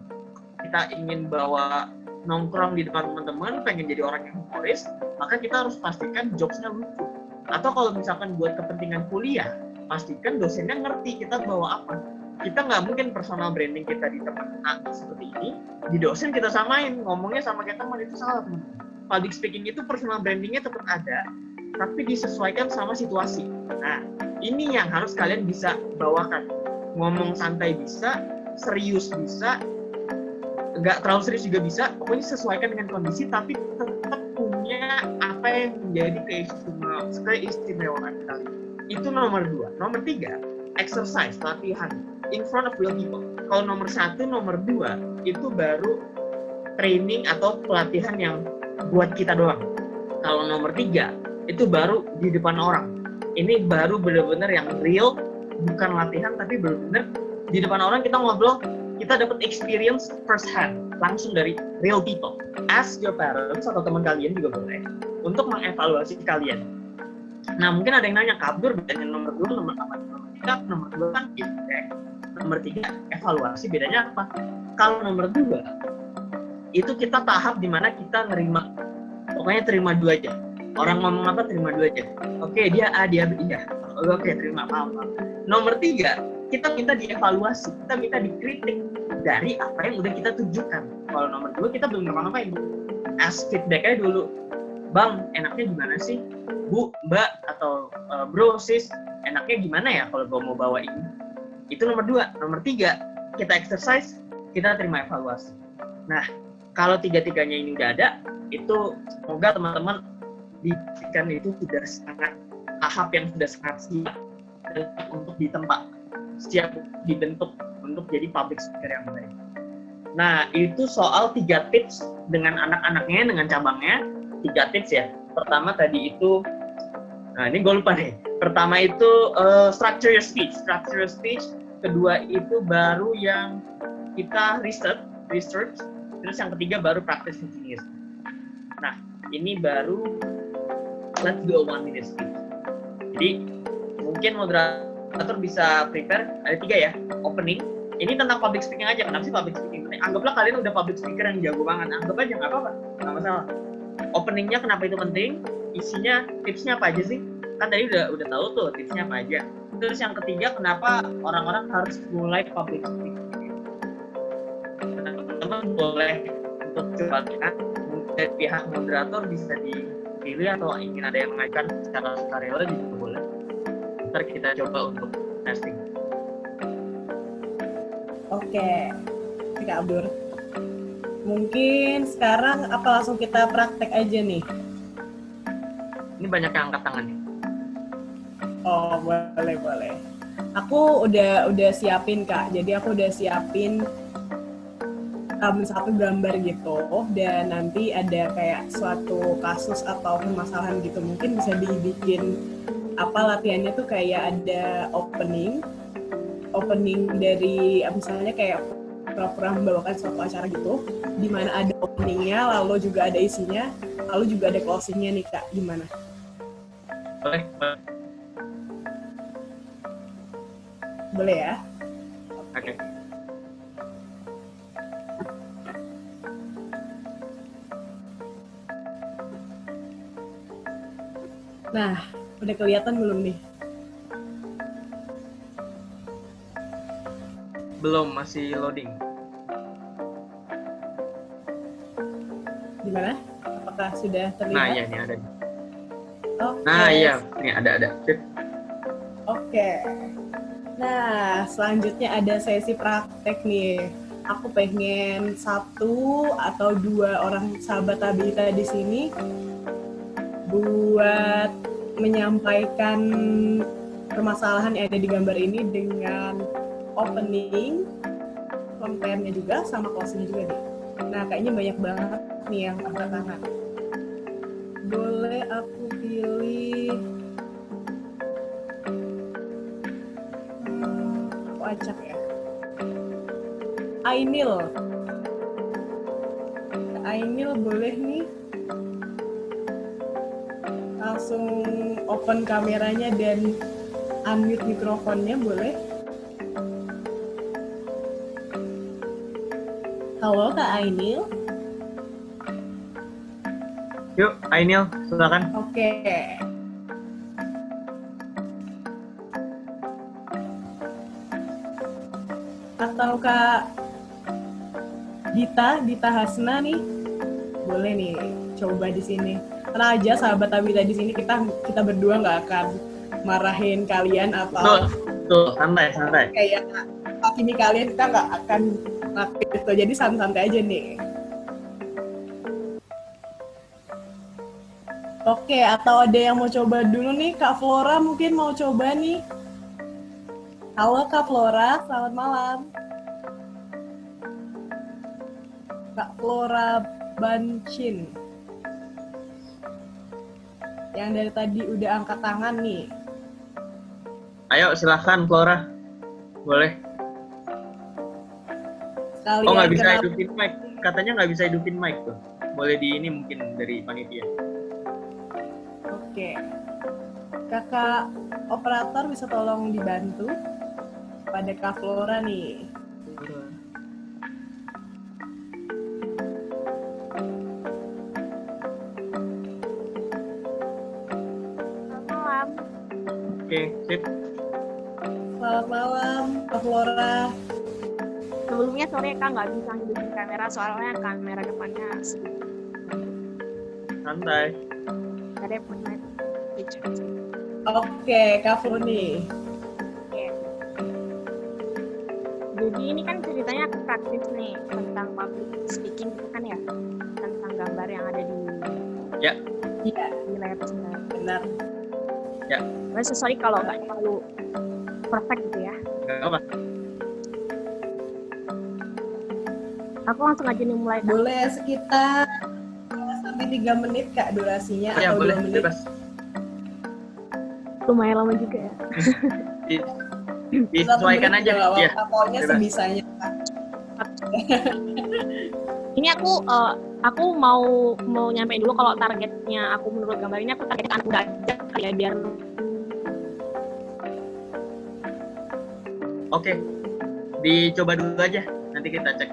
Kita ingin bawa nongkrong di depan teman-teman, pengen jadi orang yang humoris, maka kita harus pastikan jokes-nya lucu. Atau kalau misalkan buat kepentingan kuliah, pastikan dosennya ngerti kita bawa apa. Kita nggak mungkin personal branding kita di teman A seperti ini, di dosen kita samain, ngomongnya sama kayak teman, itu salah teman-teman. Public speaking itu personal brandingnya tetap ada, tapi disesuaikan sama situasi. Nah, ini yang harus kalian bisa bawakan. Ngomong santai bisa, serius bisa, nggak terlalu serius juga bisa, pokoknya sesuaikan dengan kondisi, tapi tetap punya apa yang menjadi keistimewaan kalian. Itu nomor 2. Nomor 3, exercise, latihan in front of real people. Kalau nomor 1, nomor 2 itu baru training atau pelatihan yang buat kita doang. Kalau nomor 3 itu baru di depan orang. Ini baru benar-benar yang real, bukan latihan tapi benar-benar di depan orang kita ngobrol. kita dapat experience first hand, langsung dari real people. Ask your parents atau teman kalian juga boleh untuk mengevaluasi kalian. Nah, mungkin ada yang nanya, Kak Abdur, bedanya nomor 2, nomor 3, nomor 2 kan feedback, nomor 3 evaluasi, bedanya apa? Kalau nomor 2, itu kita tahap dimana kita nerima, pokoknya terima 2 aja. Orang ngomong apa, terima 2 aja. Oke, dia A, dia B, iya. Oke, terima, paham. Nomor 3, kita minta dievaluasi, kita minta dikritik dari apa yang udah kita tunjukkan. Kalau nomor 2, kita belum ngapa-ngapain. Ask feedback-nya dulu. Bang, enaknya gimana sih? Bu, Mbak, atau bro, sis, enaknya gimana ya kalau gue mau bawa ini? Itu nomor 2. Nomor 3, kita exercise, kita terima evaluasi. Nah, kalau 3-tiganya ini udah ada, itu semoga teman-teman dipastikan itu sudah sangat tahap yang sudah sangat siap untuk ditempa, siap dibentuk untuk jadi public speaker yang baik. Nah, itu soal 3 tips dengan anak-anaknya, dengan cabangnya. 3 tips ya. Pertama tadi itu, nah ini gue lupa deh. Pertama itu structure your speech. Kedua itu baru yang kita research. Terus yang ketiga baru practice continuous. Nah, ini baru let's do a 1 minute speech. Jadi mungkin moderator bisa prepare, ada 3 ya. Opening, ini tentang public speaking aja. Kenapa sih public speaking? Anggaplah kalian udah public speaker yang jago banget. Anggap aja, nggak apa-apa, nggak masalah. Openingnya kenapa itu penting? Isinya, tipsnya apa aja sih? Kan tadi udah tahu tuh tipsnya apa aja. Terus yang ketiga, kenapa orang-orang harus mulai public speaking? Teman-teman boleh untuk coba lihat dari pihak moderator bisa dipilih atau ingin ada yang mengajarkan secara sukarela juga boleh. Ntar kita coba untuk testing. Oke, Kak Abdur. Mungkin sekarang apa langsung kita praktek aja nih? Ini banyak yang angkat tangan nih. Oh, boleh. Aku udah siapin, Kak. Jadi aku udah siapin satu gambar gitu, dan nanti ada kayak suatu kasus atau permasalahan gitu. Mungkin bisa dibikin latihannya tuh kayak ada opening dari misalnya kayak pura-pura membawakan suatu acara gitu, di mana ada openingnya, lalu juga ada isinya, lalu juga ada closingnya nih, Kak. Gimana? Boleh. Boleh ya? Oke. Nah, udah kelihatan belum nih? Belum, masih loading. Gimana? Apakah sudah terlihat? Nah, iya, ini ada. Okay. Nah, iya, ini ada. Oke. Nah, selanjutnya ada sesi praktek nih. Aku pengen 1 atau 2 orang sahabat Tabita di sini buat menyampaikan permasalahan yang ada di gambar ini dengan opening, kontennya juga, sama closing juga nih. Nah, kayaknya banyak banget nih yang angkat tangan. Boleh aku pilih? Aku acak ya. Ainil boleh nih? Langsung open kameranya dan unmute mikrofonnya, boleh? Halo Kak Ainil. Yuk, Ainil, silakan. Oke. Atau Kak Dita Hasna nih, boleh nih coba di sini. Tenang aja sahabat Tabita, di sini kita berdua nggak akan marahin kalian atau tuh santai. Kayak ini kalian, kita nggak akan ngelakuin itu, jadi santai aja nih. Oke, atau ada yang mau coba dulu nih? Kak Flora mungkin mau coba nih. Halo Kak Flora, selamat malam. Kak Flora Bancin, yang dari tadi udah angkat tangan nih. Ayo silahkan Flora, boleh. Oh, nggak Kalian bisa kenapa? hidupin mic. Katanya nggak bisa hidupin mic tuh. Boleh di ini mungkin dari panitia. Oke. Kakak operator bisa tolong dibantu pada Kak Flora nih. Selamat malam. Oke, sip. Selamat malam, Kak Flora. Sebelumnya sore Kak nggak bisa hidupin kamera soalnya kamera depannya sedikit. Santai. Ada punya picture. Oke, Kak Flo nih. Oke. Jadi ini kan ceritanya aku praktis nih tentang public speaking gitu kan ya, tentang gambar yang ada di Ya, Iya, layar sebelah. benar. Sorry kalau nggak terlalu perfect gitu ya. nggak apa. Aku langsung aja nih mulai Kak. Boleh sekitar 2 sampai 3 menit Kak durasinya Ya, atau boleh, 2 menit. bebas. Lumayan lama juga ya. Di- 1 Disesuaikan menit aja. juga nggak Ya, apa-apa, pokoknya bebas. sebisanya. Ini aku mau nyampein dulu kalau targetnya aku menurut gambar ini aku targetkan anak muda aja kali ya biar Oke. Dicoba dulu aja. Nanti kita cek.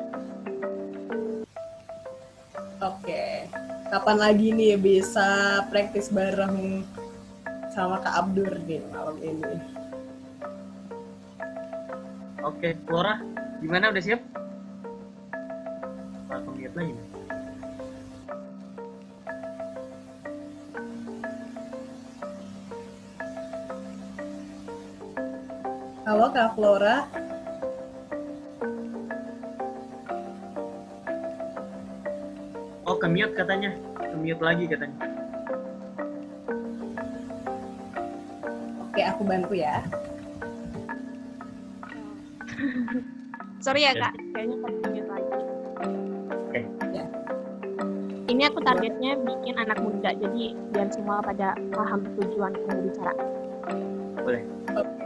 Oke. Kapan lagi nih bisa praktis bareng sama Kak Abdur nih malam ini? Oke, Flora, gimana udah siap? Aku lihat lagi. Halo Kak Flora. Oh, ke-mute katanya. Ke-mute lagi katanya. Oke, aku bantu ya. sorry ya Ya. Kak, kayaknya terpinggir lagi. Oke. Ya. Ini aku targetnya bikin anak muda, jadi biar semua pada paham tujuan aku mau bicara. Boleh. Oke.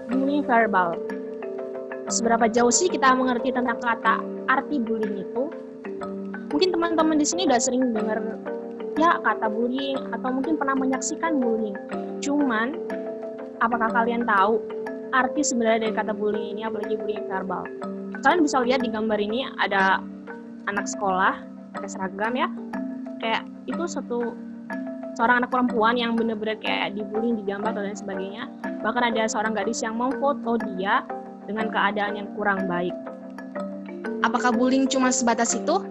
Bullying verbal. Seberapa jauh sih kita mengerti tentang kata arti bullying itu? Mungkin teman-teman di sini udah sering dengar ya kata bullying atau mungkin pernah menyaksikan bullying. Cuman, apakah kalian tahu arti sebenarnya dari kata bullying ini, apalagi bullying verbal? Kalian bisa lihat di gambar ini ada anak sekolah pakai seragam ya, kayak itu seorang anak perempuan yang benar-benar kayak dibullying, digambar dan lain sebagainya. Bahkan ada seorang gadis yang memfoto dia dengan keadaan yang kurang baik. Apakah bullying cuma sebatas itu?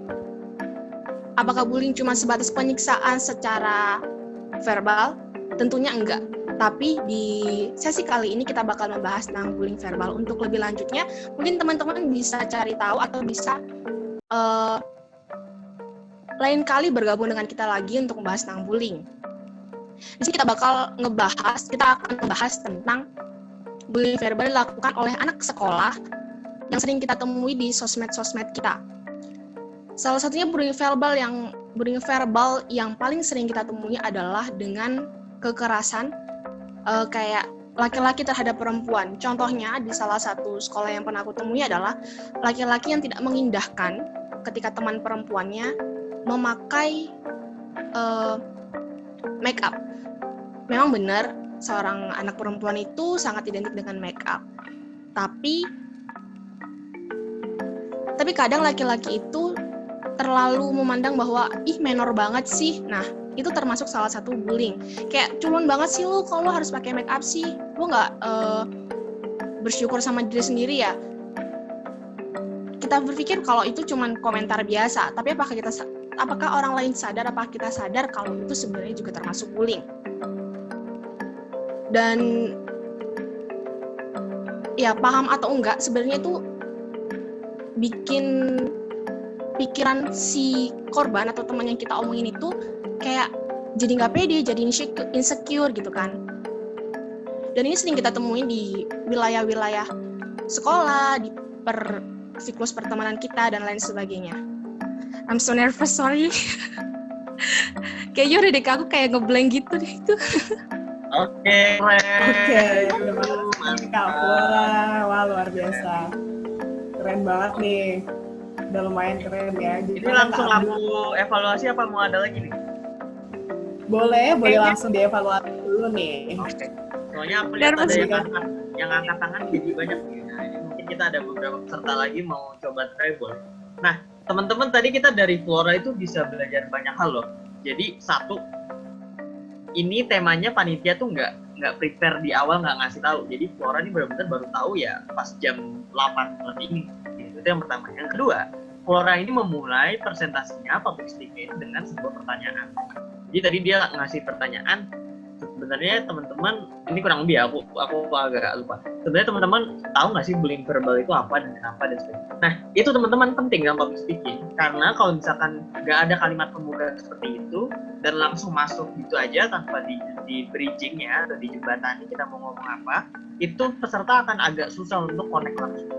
Apakah bullying cuma sebatas penyiksaan secara verbal? Tentunya enggak. Tapi di sesi kali ini kita bakal membahas tentang bullying verbal. Untuk lebih lanjutnya, mungkin teman-teman bisa cari tahu atau bisa lain kali bergabung dengan kita lagi untuk membahas tentang bullying. Di sini kita akan membahas tentang bullying verbal dilakukan oleh anak sekolah yang sering kita temui di sosmed-sosmed kita. Salah satunya bullying verbal yang paling sering kita temui adalah dengan kekerasan kayak laki-laki terhadap perempuan. Contohnya di salah satu sekolah yang pernah aku temui adalah laki-laki yang tidak mengindahkan ketika teman perempuannya memakai make up. Memang benar seorang anak perempuan itu sangat identik dengan make up. Tapi kadang laki-laki itu terlalu memandang bahwa ih menor banget sih. Nah, itu termasuk salah satu bullying. Kayak culun banget sih lu kalau harus pakai make up sih. Lu nggak bersyukur sama diri sendiri ya. Kita berpikir kalau itu cuman komentar biasa, tapi apakah orang lain sadar, apakah kita sadar kalau itu sebenarnya juga termasuk bullying? Dan ya paham atau enggak, sebenarnya itu bikin pikiran si korban atau teman yang kita omongin itu kayak jadi nggak pede, jadi insecure gitu kan. Dan ini sering kita temuin di wilayah-wilayah sekolah, di siklus pertemanan kita dan lain sebagainya. I'm so nervous, sorry. Kayaknya udah deh aku kayak ngeblank gitu deh itu. Oke, Oke, terima Aduh, kasih Kak Flora. Wah, luar biasa. Keren banget nih. Udah lumayan keren ya. Ini Gimana, langsung Kak aku Abdul? evaluasi apa mau ada lagi nih? Boleh Kayaknya- langsung dievaluasi dulu nih. Oke. Soalnya aku lihat Nervous ada juga. yang angkat tangan jadi banyak nih. Nah, ini mungkin kita ada beberapa peserta lagi mau coba try boleh. Nah, teman-teman tadi kita dari Flora itu bisa belajar banyak hal loh. Jadi satu, ini temanya panitia tuh nggak prepare di awal, nggak ngasih tahu. Jadi Flora ini benar-benar baru tahu ya pas jam 8 lebih ini. Gitu. Itu yang pertama. Yang kedua, Flora ini memulai presentasinya public speaking dengan sebuah pertanyaan. Jadi tadi dia ngasih pertanyaan, sebenarnya teman-teman ini kurang lebih ya, aku agak lupa. Sebenarnya teman-teman tahu nggak sih bullying verbal itu apa dan kenapa dan sebagainya. Nah, itu teman-teman penting dalam public speaking, karena kalau misalkan nggak ada kalimat pembuka seperti itu dan langsung masuk gitu aja tanpa di bridging ya atau di jembatan kita mau ngomong apa, itu peserta akan agak susah untuk connect langsung.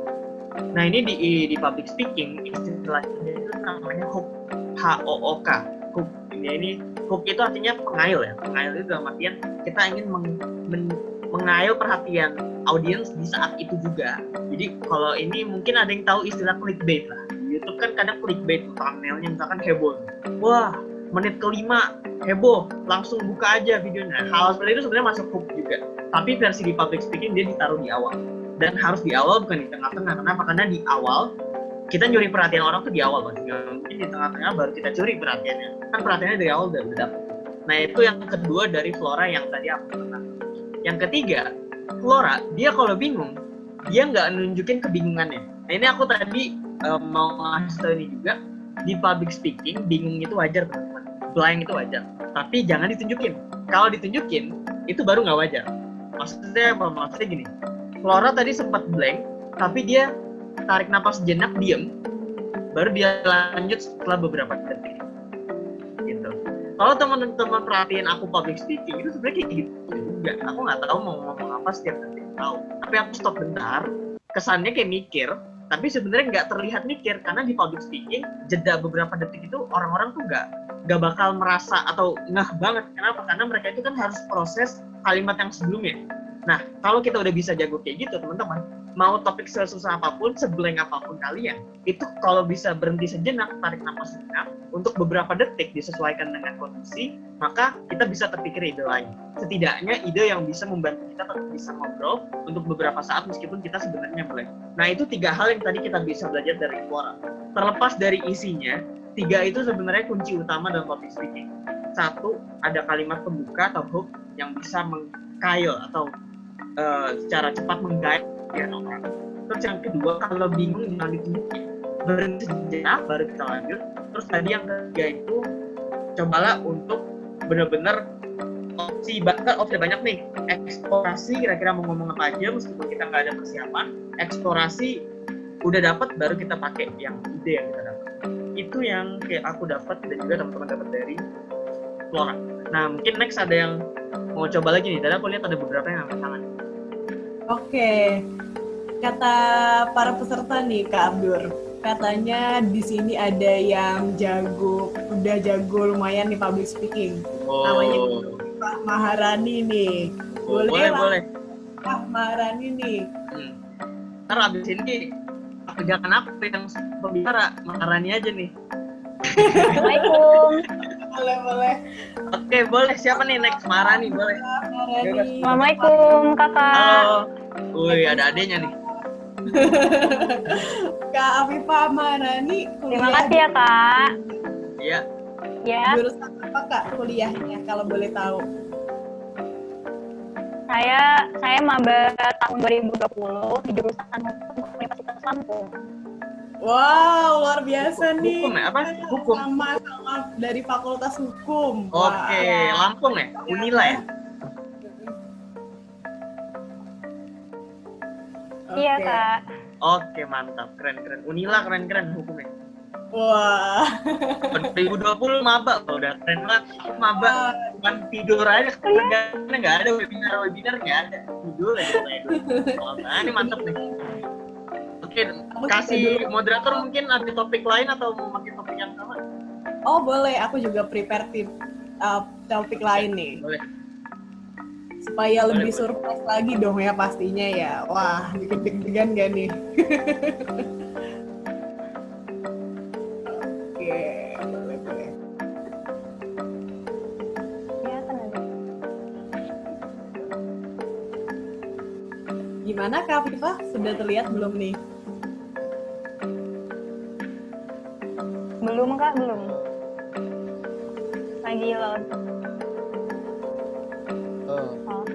Nah, ini di public speaking istilahnya itu namanya hook, HOOK. Hook ini hook itu artinya pengail ya. Pengail itu dalam artian kita ingin mengail perhatian audiens di saat itu juga. Jadi kalau ini mungkin ada yang tahu istilah clickbait lah. Di YouTube kan kadang clickbait thumbnailnya misalkan heboh. Wah, menit kelima heboh, langsung buka aja videonya. Hal seperti itu sebenarnya masuk hook juga. Tapi versi di public speaking dia ditaruh di awal. Dan harus di awal bukan di tengah-tengah. Kenapa? Karena di awal kita nyuri perhatian orang tuh di awal, Mas. Mungkin di tengah-tengah baru kita curi perhatiannya. Kan perhatiannya dari awal udah dapet. Nah, itu yang kedua dari Flora yang tadi aku katakan. Yang ketiga, Flora, dia kalau bingung, dia nggak nunjukin kebingungannya. Nah, ini aku tadi mau ngasih tahu ini juga, di public speaking, bingung itu wajar, teman-teman. Blank itu wajar. Tapi jangan ditunjukin. Kalau ditunjukin, itu baru nggak wajar. Maksudnya gini, Flora tadi sempat blank, tapi dia tarik napas sejenak, diem, baru dia lanjut setelah beberapa detik. Gitu. Kalau teman-teman perhatiin aku public speaking, itu sebenarnya kayak gitu juga. Aku nggak tahu mau ngomong apa setiap detik tahu. Tapi aku stop bentar, kesannya kayak mikir, tapi sebenarnya nggak terlihat mikir karena di public speaking jeda beberapa detik itu orang-orang tuh nggak bakal merasa atau ngeh banget. Kenapa? Karena mereka itu kan harus proses kalimat yang sebelumnya. Nah, kalau kita udah bisa jago kayak gitu, teman-teman, mau topik sesusah apapun, seblank apapun kalian, itu kalau bisa berhenti sejenak, tarik nafas sejenak, untuk beberapa detik disesuaikan dengan kondisi, maka kita bisa terpikir ide lain. Setidaknya ide yang bisa membantu kita tetap bisa ngobrol untuk beberapa saat meskipun kita sebenarnya blank. Nah, itu 3 hal yang tadi kita bisa belajar dari Flora. Terlepas dari isinya, 3 itu sebenarnya kunci utama dalam public speaking. 1, ada kalimat pembuka atau hook yang bisa mengkail atau secara cepat menggait orang. Terus yang kedua, kalau bingung jangan ditunjukin, berhenti sejenak baru kita lanjut. Terus tadi yang ketiga itu cobalah untuk benar-benar opsi banyak nih, eksplorasi kira-kira mau ngomong apa aja meskipun kita nggak ada persiapan. Eksplorasi udah dapat baru kita pakai yang ide yang kita dapat. Itu yang kayak aku dapat dan juga teman-teman dapat dari Flora. Nah, mungkin next ada yang mau coba lagi nih. Tadi aku lihat ada beberapa yang angkat tangan. Oke, kata para peserta nih Kak Abdur, katanya di sini ada yang udah jago lumayan di public speaking. Namanya Pak Maharani nih. Boleh. Pak Maharani nih. Ntar abis ini kerjakan aku yang pembicara, Maharani aja nih. Assalamualaikum. Boleh. Oke, boleh. Siapa nih next? Maharani, boleh. Maharani. Assalamualaikum, Kakak. Halo. Wih, ada adenya nih. Kak Afifah Maharani. Terima kasih ya, Kak. Iya. Ya, Jurusan apa Kak kuliahnya kalau boleh tahu? saya maba tahun 2020 di jurusan Hukum Universitas Lampung. Wow, luar biasa nih. Hukum ya? Apa? Hukum. Sama dari Fakultas Hukum. Oke, Lampung ya? Unila ya? Iya, Kak. Oke, mantap. Keren. Unila keren hukumnya. Wah. 2020 maba, udah keren banget. Maba bukan tidur aja, kerjaannya nggak ada, webinar nggak ada, tidur aja. Wah, ini mantap nih. Aku kasih juga dulu. moderator mungkin ada topik lain atau mau pakai topik yang sama? Oh boleh, aku juga prepare topik lain nih. Boleh. Supaya Boleh, lebih boleh. surprise lagi dong ya pastinya ya. Wah, bikin deg-degan gak nih? Oke, boleh boleh. Ya, tenang. Gimana Kak Viva? Sudah terlihat belum nih? Belum Kak, belum. Lagi load. Oh.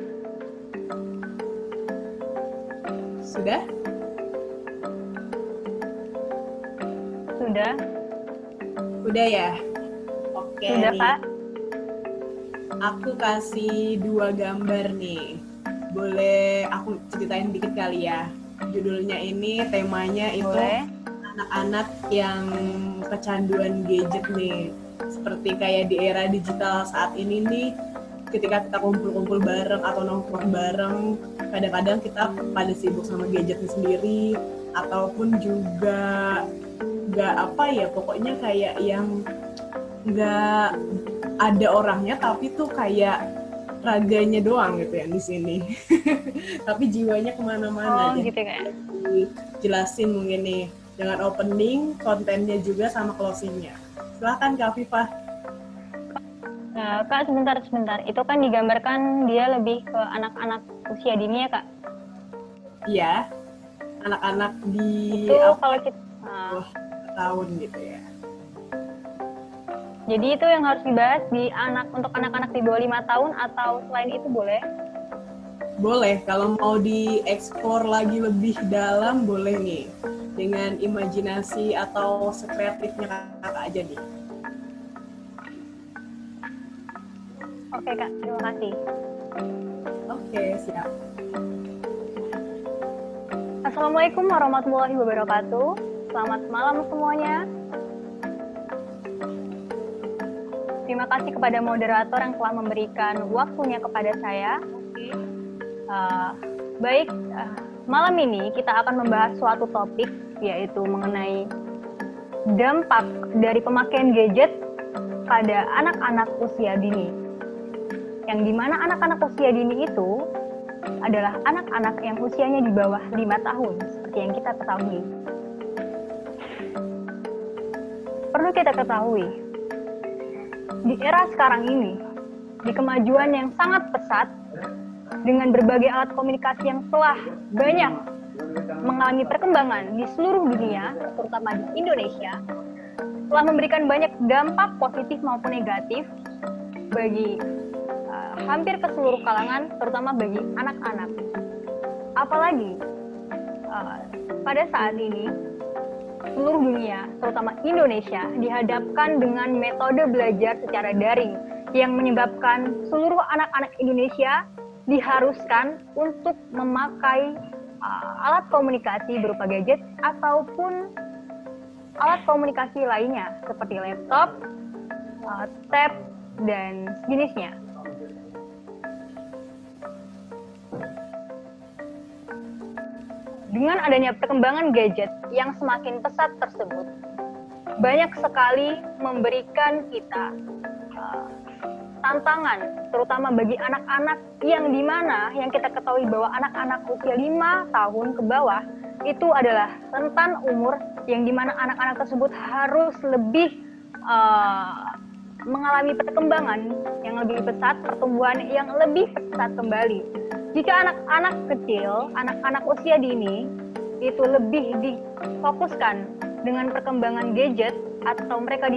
Sudah? Sudah? Udah ya? Oke Sudah nih. Kak? Aku kasih 2 gambar nih. Boleh aku ceritain dikit kali ya. Judulnya ini, temanya itu Boleh. anak-anak yang kecanduan gadget nih. Seperti kayak di era digital saat ini nih, ketika kita kumpul-kumpul bareng atau nongkrong bareng, kadang-kadang kita pada sibuk sama gadgetnya sendiri, ataupun juga nggak apa ya, pokoknya kayak yang nggak ada orangnya tapi tuh kayak raganya doang gitu yang di sini. Tapi jiwanya kemana-mana. Oh, Jadi gitu Kak. jelasin mungkin nih dengan opening, kontennya juga sama closingnya. Silahkan Kak Viva. Nah, Kak, sebentar. Itu kan digambarkan dia lebih ke anak-anak usia dini ya Kak? Iya, anak-anak di Itu kalau kita... bawah tahun gitu ya. Jadi itu yang harus dibahas untuk anak-anak di bawah 5 tahun atau selain itu boleh? Boleh, kalau mau dieksplor lagi lebih dalam boleh nih. Dengan imajinasi atau sekreatifnya kakak aja nih. Oke Kak, terima kasih. Oke, siap. Assalamualaikum warahmatullahi wabarakatuh. Selamat malam semuanya. Terima kasih kepada moderator yang telah memberikan waktunya kepada saya. Malam ini kita akan membahas suatu topik, yaitu mengenai dampak dari pemakaian gadget pada anak-anak usia dini. Yang dimana anak-anak usia dini itu adalah anak-anak yang usianya di bawah 5 tahun, seperti yang kita ketahui. Perlu kita ketahui, di era sekarang ini, di kemajuan yang sangat pesat, dengan berbagai alat komunikasi yang telah banyak mengalami perkembangan di seluruh dunia, terutama di Indonesia, telah memberikan banyak dampak positif maupun negatif bagi hampir ke seluruh kalangan, terutama bagi anak-anak. Apalagi pada saat ini, seluruh dunia, terutama Indonesia, dihadapkan dengan metode belajar secara daring yang menyebabkan seluruh anak-anak Indonesia diharuskan untuk memakai alat komunikasi berupa gadget ataupun alat komunikasi lainnya seperti laptop, tab, dan sejenisnya. Dengan adanya perkembangan gadget yang semakin pesat tersebut, banyak sekali memberikan kita tantangan, terutama bagi anak-anak yang dimana yang kita ketahui bahwa anak-anak usia 5 tahun ke bawah itu adalah rentan umur yang dimana anak-anak tersebut harus lebih mengalami perkembangan yang lebih pesat, pertumbuhan yang lebih pesat kembali. Jika anak-anak kecil, anak-anak usia dini itu lebih difokuskan dengan perkembangan gadget atau mereka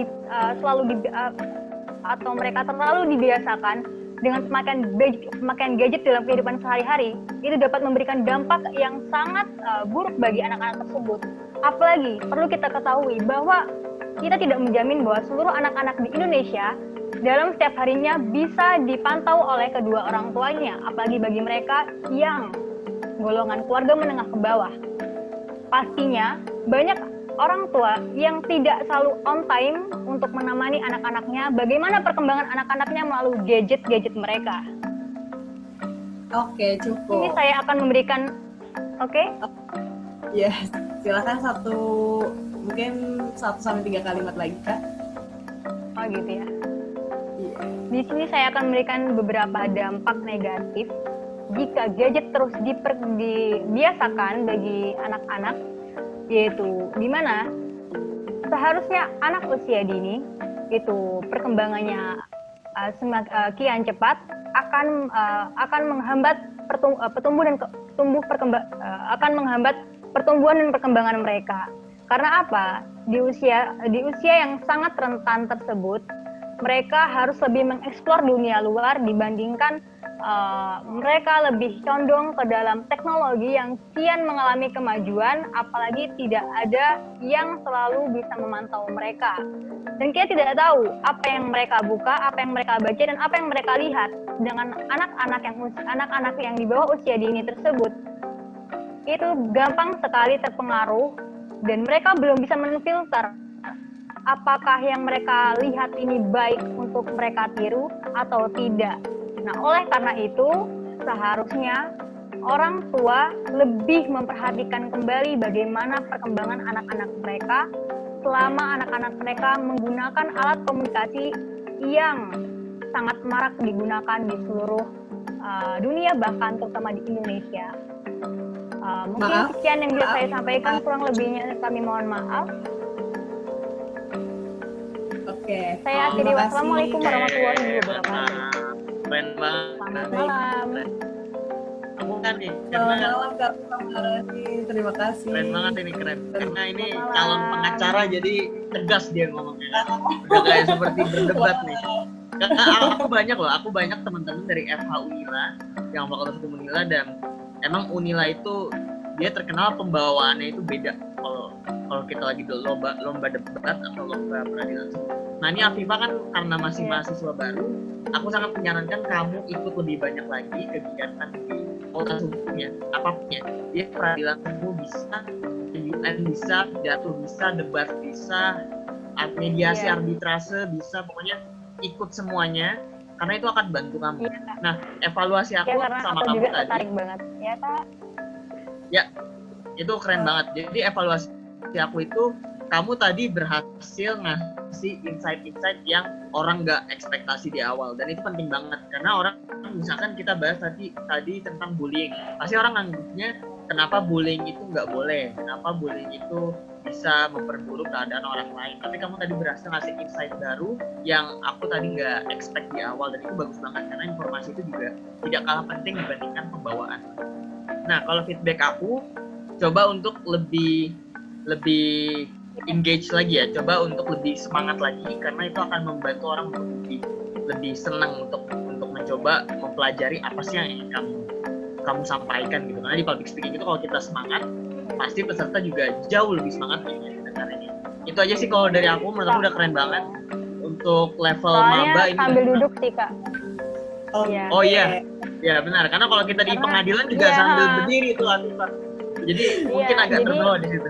mereka terlalu dibiasakan dengan pemakaian gadget dalam kehidupan sehari-hari, itu dapat memberikan dampak yang sangat buruk bagi anak-anak tersebut. Apalagi perlu kita ketahui bahwa kita tidak menjamin bahwa seluruh anak-anak di Indonesia dalam setiap harinya bisa dipantau oleh kedua orang tuanya, apalagi bagi mereka yang golongan keluarga menengah ke bawah. Pastinya banyak orang tua yang tidak selalu on time untuk menemani anak-anaknya bagaimana perkembangan anak-anaknya melalui gadget-gadget mereka. Oke, cukup. Ini saya akan memberikan, Ya, silakan mungkin 1 sampai 3 kalimat lagi, Kak. Oh gitu ya. Iya. Di sini saya akan memberikan beberapa dampak negatif jika gadget terus dibiasakan bagi anak-anak, yaitu di mana seharusnya anak usia dini itu perkembangannya kian cepat akan menghambat akan menghambat pertumbuhan dan perkembangan mereka. Karena apa? Di usia yang sangat rentan tersebut, mereka harus lebih mengeksplor dunia luar dibandingkan mereka lebih condong ke dalam teknologi yang kian mengalami kemajuan, apalagi tidak ada yang selalu bisa memantau mereka. Dan kita tidak tahu apa yang mereka buka, apa yang mereka baca, dan apa yang mereka lihat. Dengan anak-anak yang di bawah usia dini tersebut, itu gampang sekali terpengaruh dan mereka belum bisa menfilter apakah yang mereka lihat ini baik untuk mereka tiru atau tidak. Nah, oleh karena itu, seharusnya orang tua lebih memperhatikan kembali bagaimana perkembangan anak-anak mereka selama anak-anak mereka menggunakan alat komunikasi yang sangat marak digunakan di seluruh dunia, bahkan terutama di Indonesia. Mungkin sekian yang bisa saya sampaikan, kurang lebihnya kami mohon maaf. Oke. Saya akhiri, wassalamualaikum warahmatullahi wabarakatuh. Keren banget. Selamat malam. Aku kan nih, Selamat karena malam Kak Marani. Terima kasih. keren banget ini, keren. Karena ini calon pengacara jadi tegas dia ngomongnya. Udah kayak seperti berdebat nih. Karena aku banyak teman-teman dari FH Unila yang Fakultas Hukum Unila, dan emang Unila itu dia terkenal pembawaannya itu beda kalau kita lagi lomba debat atau lomba peradilan. Nah, ini Afifah kan karena masih mahasiswa baru, aku sangat menyarankan kamu ikut lebih banyak lagi kegiatan di Fakultas Hukum ya, apapun ya. Dia peradilan hukum bisa, UN bisa, pidato bisa, debat bisa, mediasi, arbitrase bisa, pokoknya ikut semuanya karena itu akan bantu kamu. Nah, evaluasi aku sama kamu tadi. Tertarik banget. Ya, Kak. Ya, itu keren banget. Jadi evaluasi aku itu, kamu tadi berhasil ngasih insight-insight yang orang nggak ekspektasi di awal, dan itu penting banget karena orang, misalkan kita bahas tadi tentang bullying, pasti orang anggapnya kenapa bullying itu nggak boleh, kenapa bullying itu bisa memperburuk keadaan orang lain. Tapi kamu tadi berhasil ngasih insight baru yang aku tadi nggak expect di awal, dan itu bagus banget karena informasi itu juga tidak kalah penting dibandingkan pembawaan. Nah, kalau feedback aku, coba untuk lebih engage lagi ya, coba untuk lebih semangat lagi, karena itu akan membantu orang untuk lebih senang untuk mencoba mempelajari apa sih yang ingin kamu sampaikan gitu. Karena di public speaking itu kalau kita semangat, pasti peserta juga jauh lebih semangat dengarnya. Itu aja sih kalau dari aku, menurut aku udah keren banget untuk level maba ini. Sambil duduk sih, Kak. Oh iya. Ya benar, karena kalau kita di pengadilan juga sambil berdiri tuh Afifah. Jadi mungkin agak terbawa di situ.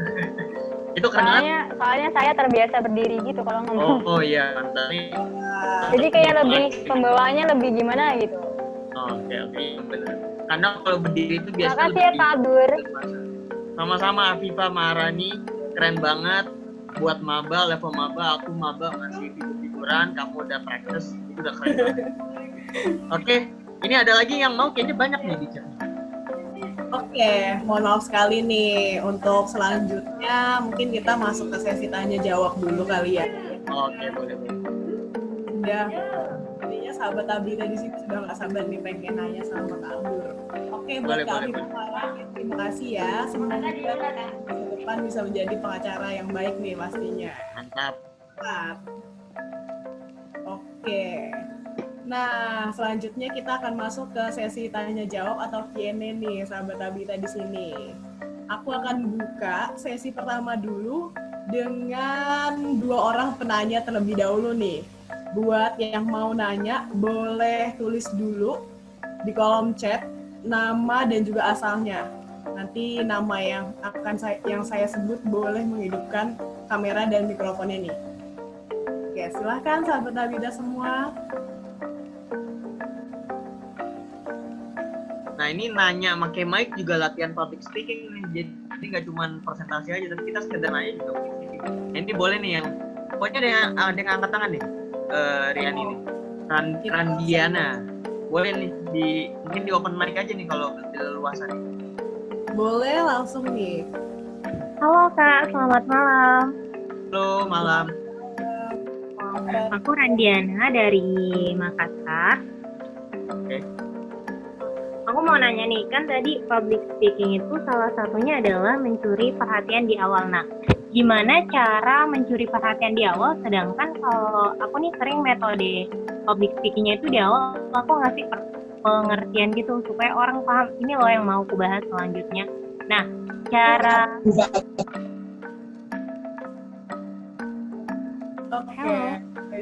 Itu keren banget. Soalnya saya terbiasa berdiri gitu kalau ngomong. Oh iya, mantap. Jadi kayak lebih pembawaannya lebih gimana gitu. Oke, benar. Karena kalau berdiri itu biasanya makasih ya Kak Abdur. Sama-sama Afifah Maharani, keren banget. Buat maba, level maba, aku maba masih tidur-tiduran, kamu udah practice, itu udah keren banget. Oke, ini ada lagi yang mau, kayaknya banyak nih di chat. Oke, mohon maaf sekali nih. Untuk selanjutnya mungkin kita masuk ke sesi tanya jawab dulu kali ya. Oke, boleh. Sudah, intinya sahabat Abdul di sini sudah nggak sabar nih pengen nanya sama Kak Abdul. Oke, buat kami terima kasih ya. Semoga ke depan bisa menjadi pengacara yang baik nih pastinya. Mantap. Oke. Nah, selanjutnya kita akan masuk ke sesi tanya jawab atau Q&A nih, sahabat Abita di sini. Aku akan buka sesi pertama dulu dengan 2 orang penanya terlebih dahulu nih. Buat yang mau nanya, boleh tulis dulu di kolom chat nama dan juga asalnya. Nanti nama yang saya sebut boleh menghidupkan kamera dan mikrofonnya nih. Oke, silahkan sahabat Abita semua. Nah, ini nanya pakai mic juga latihan public speaking nih. Jadi nggak cuma presentasi aja, tapi kita sekedar nanya juga mungkin. Ini boleh nih yang pokoknya ada yang angkat tangan nih, Rian ini, Randiana. Boleh nih mungkin di open mic aja nih kalau luasan nih. Boleh langsung nih. Halo Kak, selamat malam. Halo, malam. Aku Randiana dari Makassar. Oke. Aku mau nanya nih, kan tadi public speaking itu salah satunya adalah mencuri perhatian di awal. Nah, gimana cara mencuri perhatian di awal? Sedangkan kalau aku nih sering metode public speakingnya itu di awal aku ngasih pengertian gitu supaya orang paham ini loh yang mau aku bahas selanjutnya. Nah, cara Oke,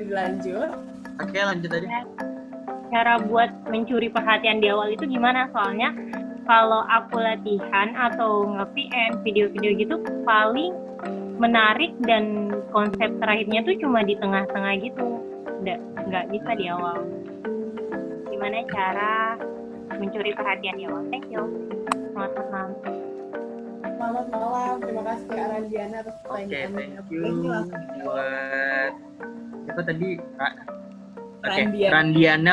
lanjut. Oke, lanjut aja. cara buat mencuri perhatian di awal itu gimana? Soalnya kalau aku latihan atau nge-PM video-video gitu paling menarik dan konsep terakhirnya tuh cuma di tengah-tengah gitu, nggak bisa di awal. Gimana cara mencuri perhatian di awal? Thank you. Selamat malam. Selamat malam. Terima kasih Kak Randiana atas Oke, pertanyaannya. thank you langsung buat siapa tadi? Randiana. Randiana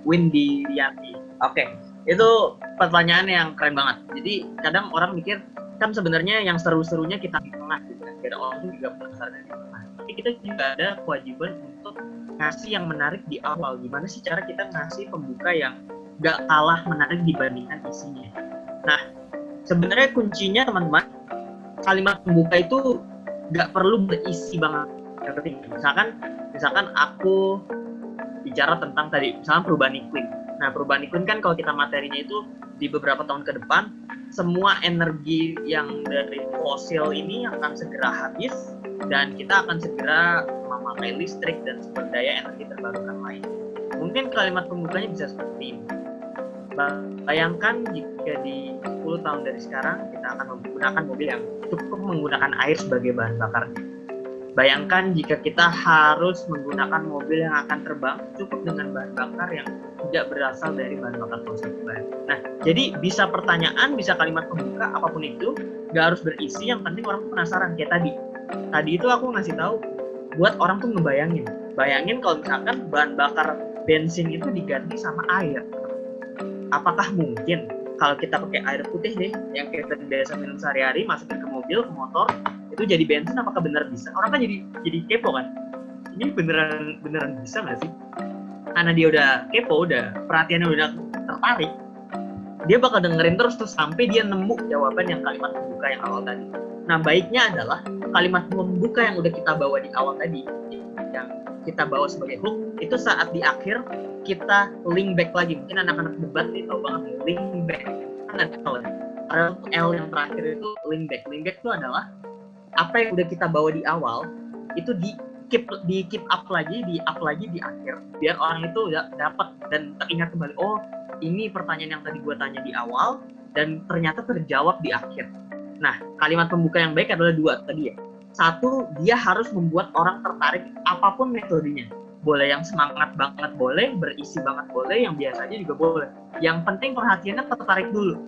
Windy Rianti. Oke, itu pertanyaan yang keren banget. Jadi kadang orang mikir kan sebenarnya yang seru-serunya kita di tengah gitu kan. Ada orang juga penasaran di tengah. Tapi kita juga ada kewajiban untuk ngasih yang menarik di awal. Gimana sih cara kita ngasih pembuka yang gak kalah menarik dibandingkan isinya? Nah, sebenarnya kuncinya teman-teman, kalimat pembuka itu gak perlu berisi banget. Yang penting, misalkan aku bicara tentang tadi, misalnya perubahan iklim. Nah, perubahan iklim kan kalau kita materinya itu di beberapa tahun ke depan, semua energi yang dari fosil ini akan segera habis dan kita akan segera memakai listrik dan sumber daya energi terbarukan lain. Mungkin kalimat pembukanya bisa seperti ini. Bayangkan jika di 10 tahun dari sekarang kita akan menggunakan mobil yang cukup menggunakan air sebagai bahan bakarnya. Bayangkan jika kita harus menggunakan mobil yang akan terbang cukup dengan bahan bakar yang tidak berasal dari bahan bakar fosil baru. Nah, jadi bisa pertanyaan, bisa kalimat pembuka, apapun itu, nggak harus berisi, yang penting orang penasaran. Kayak tadi. Tadi itu aku ngasih tahu buat orang tuh ngebayangin. Bayangin kalau misalkan bahan bakar bensin itu diganti sama air. Apakah mungkin kalau kita pakai air putih nih, yang kita biasa minum sehari-hari, masukin ke mobil, ke motor, itu jadi bensin, apakah benar bisa? Orang kan jadi kepo kan, ini beneran bisa nggak sih? Karena dia udah kepo, udah perhatiannya udah tertarik, dia bakal dengerin terus sampai dia nemu jawaban yang kalimat pembuka yang awal tadi. Nah, baiknya adalah kalimat pembuka yang udah kita bawa di awal tadi, yang kita bawa sebagai hook, itu saat di akhir kita link back lagi. Mungkin anak-anak debat nih tahu banget nih, link back kan ada L yang terakhir itu link back. Link back itu adalah apa yang udah kita bawa di awal itu di keep up lagi di akhir, biar orang itu dapat dan teringat kembali, oh ini pertanyaan yang tadi gue tanya di awal dan ternyata terjawab di akhir. Nah, kalimat pembuka yang baik adalah dua tadi ya. Satu, dia harus membuat orang tertarik apapun metodenya. Boleh yang semangat banget boleh, berisi banget boleh, yang biasa aja juga boleh. Yang penting perhatiannya tertarik dulu.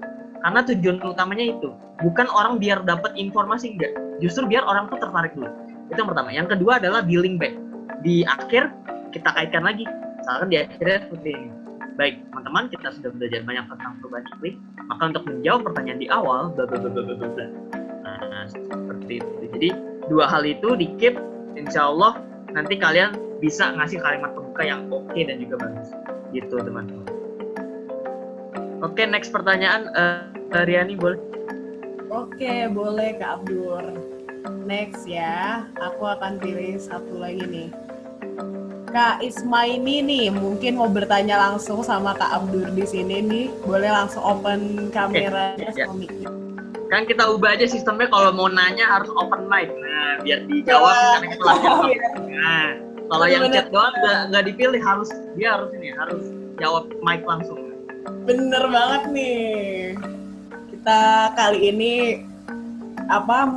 Karena tujuan utamanya itu bukan orang biar dapat informasi, enggak. Justru biar orang tuh tertarik dulu. Itu yang pertama. Yang kedua adalah di link back. Di akhir kita kaitkan lagi. Misalkan di akhirnya seperti ini. Baik, teman-teman, kita sudah belajar banyak tentang perubahan iklim. Maka untuk menjawab pertanyaan di awal, nah, seperti itu. Jadi dua hal itu di keep, insya Allah nanti kalian bisa ngasih kalimat pembuka yang oke dan juga bagus. Gitu, teman-teman. Oke, next pertanyaan, Riani boleh? Oke, boleh Kak Abdur. Next ya, aku akan pilih satu lagi nih. Kak Ismaini nih, mungkin mau bertanya langsung sama Kak Abdur di sini nih. Boleh langsung open kameranya sama mic-nya. Kan kita ubah aja sistemnya, kalau mau nanya harus open mic. Nah, biar dijawab karena kita lagi. Nah, kalau yang chat doang nggak dipilih, harus jawab mic langsung. Bener banget nih. Kita kali ini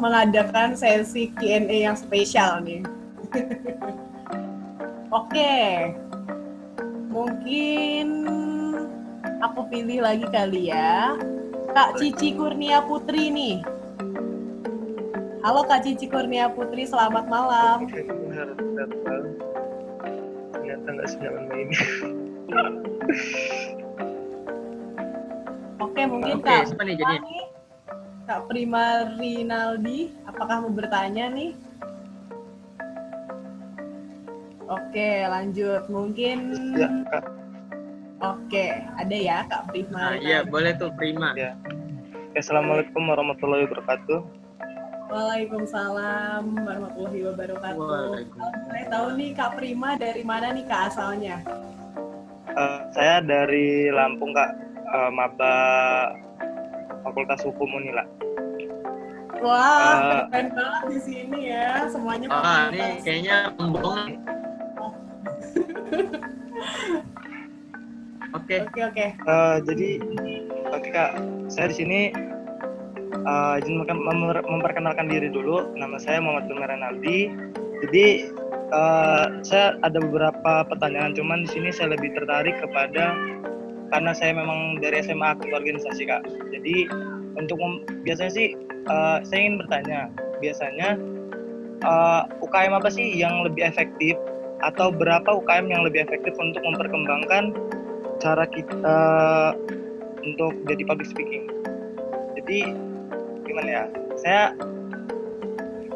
mengadakan sesi Q&A yang spesial nih. Oke. Mungkin aku pilih lagi kali ya. Kak Cici Kurnia Putri nih. Halo Kak Cici Kurnia Putri, selamat malam. Benar datang. Ternyata nggak senyaman ini. Oke, mungkin Oke, Kak siapa nih Prima jadinya? nih, Kak Prima Rinaldi, apakah mau bertanya nih? Oke, lanjut. Mungkin Ya, Kak. Oke, ada ya Kak Prima Nah, iya, Rinaldi. boleh tuh Prima. Ya. Assalamualaikum warahmatullahi wabarakatuh. Waalaikumsalam warahmatullahi wabarakatuh. Waalaikumsalam. Boleh tahu nih Kak Prima dari mana nih Kak asalnya? Saya dari Lampung, Kak. Maba Fakultas Hukum Unila. Wah, keren banget di sini ya. Semuanya Ah, ini fakultas. kayaknya pembohongan. Oke. Oke. Jadi, oke Kak, saya di sini izin memperkenalkan diri dulu. Nama saya Muhammad Prima Rinaldi. Jadi saya ada beberapa pertanyaan, cuman di sini saya lebih tertarik karena saya memang dari SMA aktif organisasi, Kak. Jadi biasanya sih saya ingin bertanya, biasanya UKM apa sih yang lebih efektif atau berapa UKM yang lebih efektif untuk memperkembangkan cara kita untuk jadi public speaking? Jadi gimana ya? Saya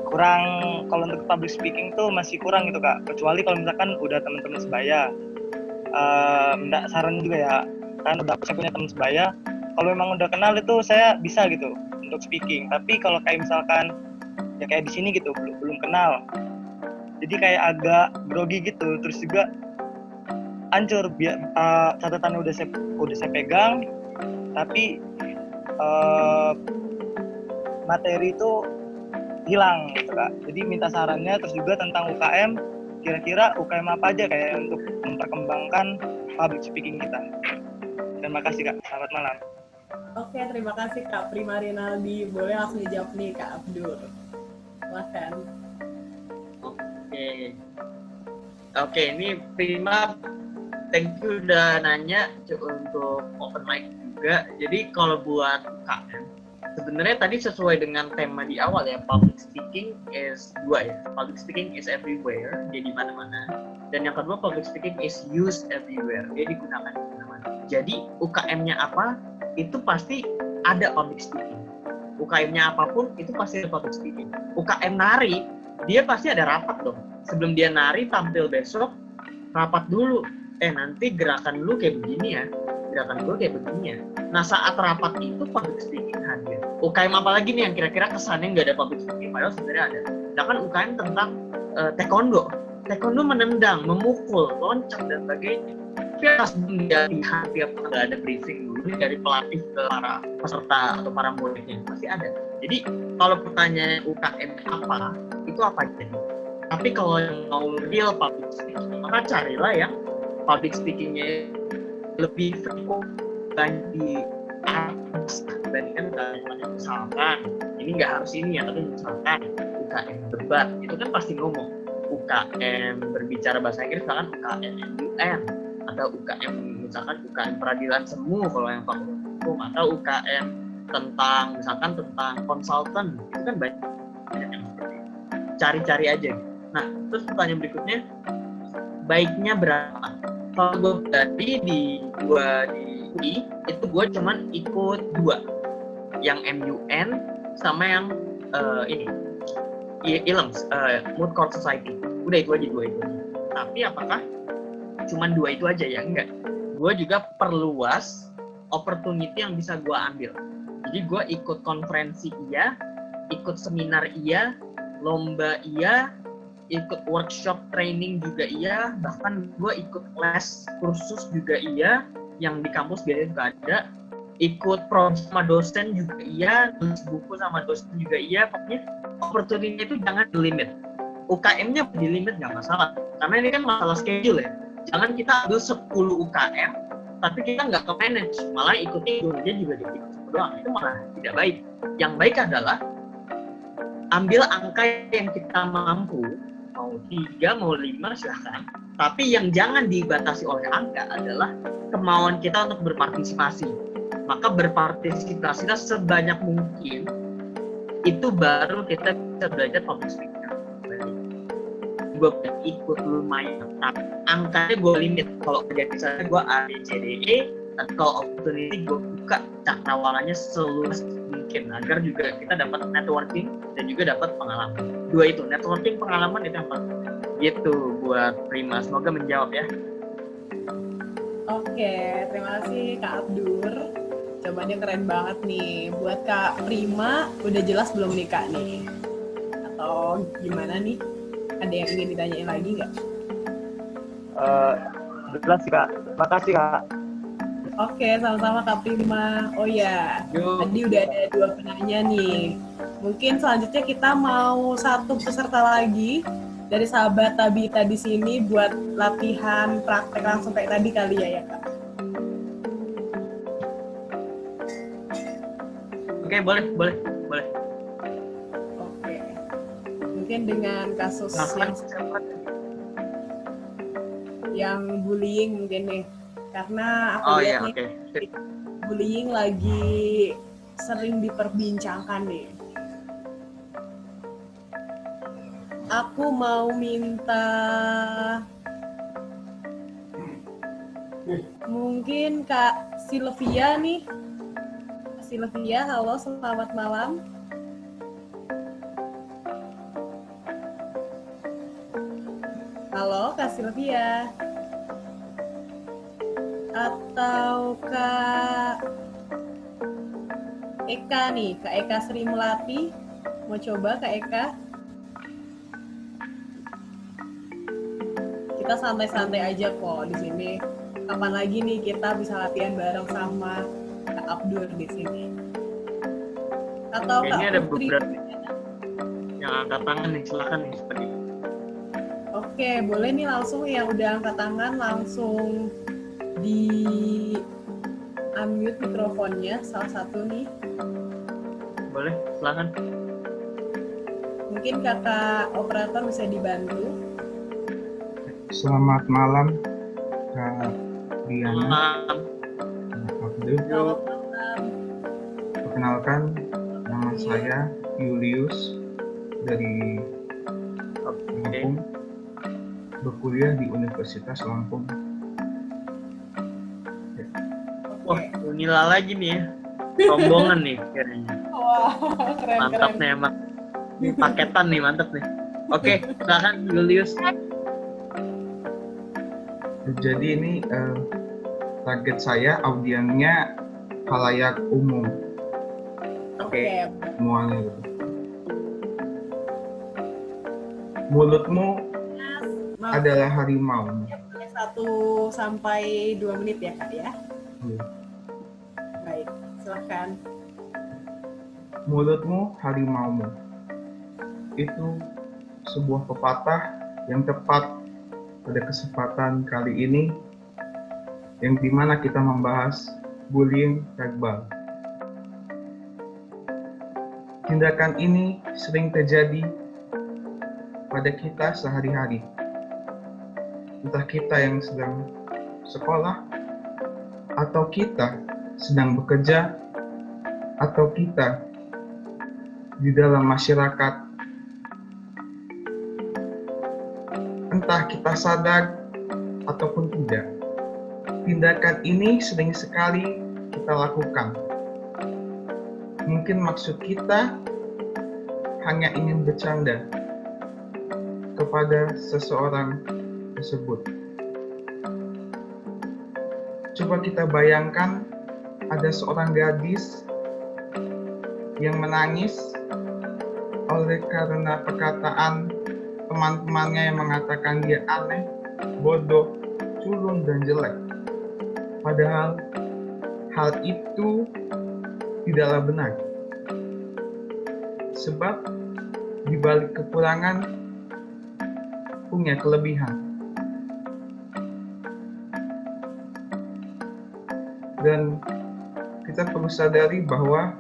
kurang, kalau untuk public speaking tuh masih kurang gitu, Kak. Kecuali kalau misalkan udah teman-teman sebaya. Enggak, saran juga ya, kan udah saya punya teman sebaya, kalau memang udah kenal itu saya bisa gitu untuk speaking. Tapi kalau kayak misalkan ya kayak di sini gitu belum kenal, jadi kayak agak grogi gitu. Terus juga hancur, catatannya udah saya pegang, tapi materi itu hilang gitu, Kak. Jadi minta sarannya. Terus juga tentang UKM, kira-kira UKM apa aja kayak untuk memperkembangkan public speaking kita. Terima kasih, Kak. Selamat malam. Oke, terima kasih Kak Prima Rinaldi. Boleh langsung dijawab nih Kak Abdur. Silahkan. Oke, ini Prima, thank you udah nanya untuk open mic juga. Jadi kalau buat UKM, sebenarnya tadi sesuai dengan tema di awal ya, public speaking is dua ya. Public speaking is everywhere, dia di mana-mana. Dan yang kedua, public speaking is used everywhere, dia digunakan di mana-mana. Jadi UKM-nya apa, itu pasti ada public speaking. UKM-nya apapun, itu pasti ada public speaking. UKM nari, dia pasti ada rapat dong. Sebelum dia nari, tampil besok, rapat dulu. Nanti gerakan lu kayak begini ya, gerakan gue kayak begini ya. Nah, saat rapat itu public speaking hadir. UKM apa lagi nih yang kira-kira kesannya nggak ada public speaking, padahal sebenarnya ada. Sedangkan UKM tentang taekwondo. Taekwondo menendang, memukul, loncat, dan sebagainya. Tapi pas dia lihat, tiap nggak ada briefing dulu nih dari pelatih ke para peserta atau para muridnya, pasti ada. Jadi, kalau pertanyaan UKM apa, itu apa jadi? Tapi kalau yang mau real public speaking, maka carilah yang public speaking-nya lebih frequent di atas dibandingkan misalkan ini nggak harus ini ya, tapi misalkan UKM debat itu kan pasti ngomong. UKM berbicara bahasa Inggris misalkan UKM UN, atau UKM misalkan UKM peradilan semu kalau yang fakultas hukum, atau UKM tentang konsultan, itu kan banyak yang seperti itu. Cari-cari aja. Nah, terus pertanyaan berikutnya, baiknya berapa? Kalau gue tadi di UI itu gue cuman ikut 2, yang MUN sama yang ini ILEMS, Moot Court Society. Udah itu aja 2 itu. Tapi apakah cuman 2 itu aja ya? Enggak. Gue juga perluas opportunity yang bisa gue ambil. Jadi gue ikut konferensi iya, ikut seminar iya, lomba iya, ikut workshop training juga iya, bahkan gue ikut les kursus juga iya, yang di kampus biasanya juga ada, ikut program sama dosen juga iya, tulis buku sama dosen juga iya. Pokoknya opportunity itu jangan di limit. UKM-nya di limit nggak masalah, karena ini kan masalah schedule ya. Jangan kita ambil 10 UKM tapi kita nggak ke manage, malah ikutnya juga di doang, itu malah tidak baik. Yang baik adalah ambil angka yang kita mampu, mau 3, mau 5 silahkan. Tapi yang jangan dibatasi oleh angka adalah kemauan kita untuk berpartisipasi. Maka berpartisipasilah sebanyak mungkin itu baru kita bisa belajar public speaking. Gue ikut lumayan, tapi angkanya gue limit. Kalau kerja di sana gue A, B, C, D, E, atau opportunity gue buka cakrawalanya seluas mungkin agar juga kita dapat networking dan juga dapat pengalaman. Dua itu, networking, pengalaman itu yang penting. Gitu buat Prima, semoga menjawab ya. Oke, terima kasih Kak Abdur. Jawabannya keren banget nih. Buat Kak Prima, udah jelas belum nih Kak nih? Atau gimana nih? Ada yang ingin ditanyain lagi nggak? Jelas sih Kak, makasih Kak. Oke, sama-sama Kak Prima. Oh ya, Yuk. tadi udah ada 2 penanya nih. Mungkin selanjutnya kita mau 1 peserta lagi dari sahabat Tabita di sini buat latihan praktek langsung kayak tadi kali ya Kak. Oke, boleh. Oke. Mungkin dengan kasus yang bullying mungkin nih. Karena aku Oh lihat iya, nih oke. bullying lagi sering diperbincangkan nih. Aku mau minta mungkin Kak Sylvia nih. Sylvia, halo, selamat malam. Halo Kak Sylvia. Atau Kak Eka nih, Kak Eka Sri Melati. Mau coba Kak Eka? Kita santai-santai aja kok di sini. Kapan lagi nih kita bisa latihan bareng sama Kak Abdur di sini? Atau Kayaknya Kak ada Putri? beberapa yang angkat tangan nih, silakan nih seperti itu. Oke, boleh nih langsung yang udah angkat tangan langsung di unmute mikrofonnya salah satu nih. Boleh, silakan. Mungkin kakak operator bisa dibantu. Selamat malam Kak Diana, Malam. Kak Abdul. Selamat malam. Perkenalkan, nama saya Julius dari Lampung, berkuliah di Universitas Lampung. Wah, Unila lagi nih ya. Rombongan nih kayaknya. Wah, keren. Mantap nih emang. Ini paketan nih, mantap nih. Oke, silakan Julius. Jadi ini target saya audiennya khalayak umum Oke. semuanya gitu. Mulutmu Maaf, adalah harimau. 1-2 menit ya kak ya. Iya. Baik, silahkan. Mulutmu harimaumu. Itu sebuah pepatah yang tepat pada kesempatan kali ini, yang dimana kita membahas bullying verbal. Tindakan ini sering terjadi pada kita sehari-hari. Entah kita yang sedang sekolah, atau kita sedang bekerja, atau kita di dalam masyarakat. Entah kita sadar ataupun tidak, tindakan ini sering sekali kita lakukan. Mungkin maksud kita hanya ingin bercanda kepada seseorang tersebut. Coba kita bayangkan ada seorang gadis yang menangis oleh karena perkataan teman-temannya yang mengatakan dia aneh, bodoh, culun, dan jelek. Padahal hal itu tidaklah benar. Sebab di balik kekurangan punya kelebihan. Dan kita perlu sadari bahwa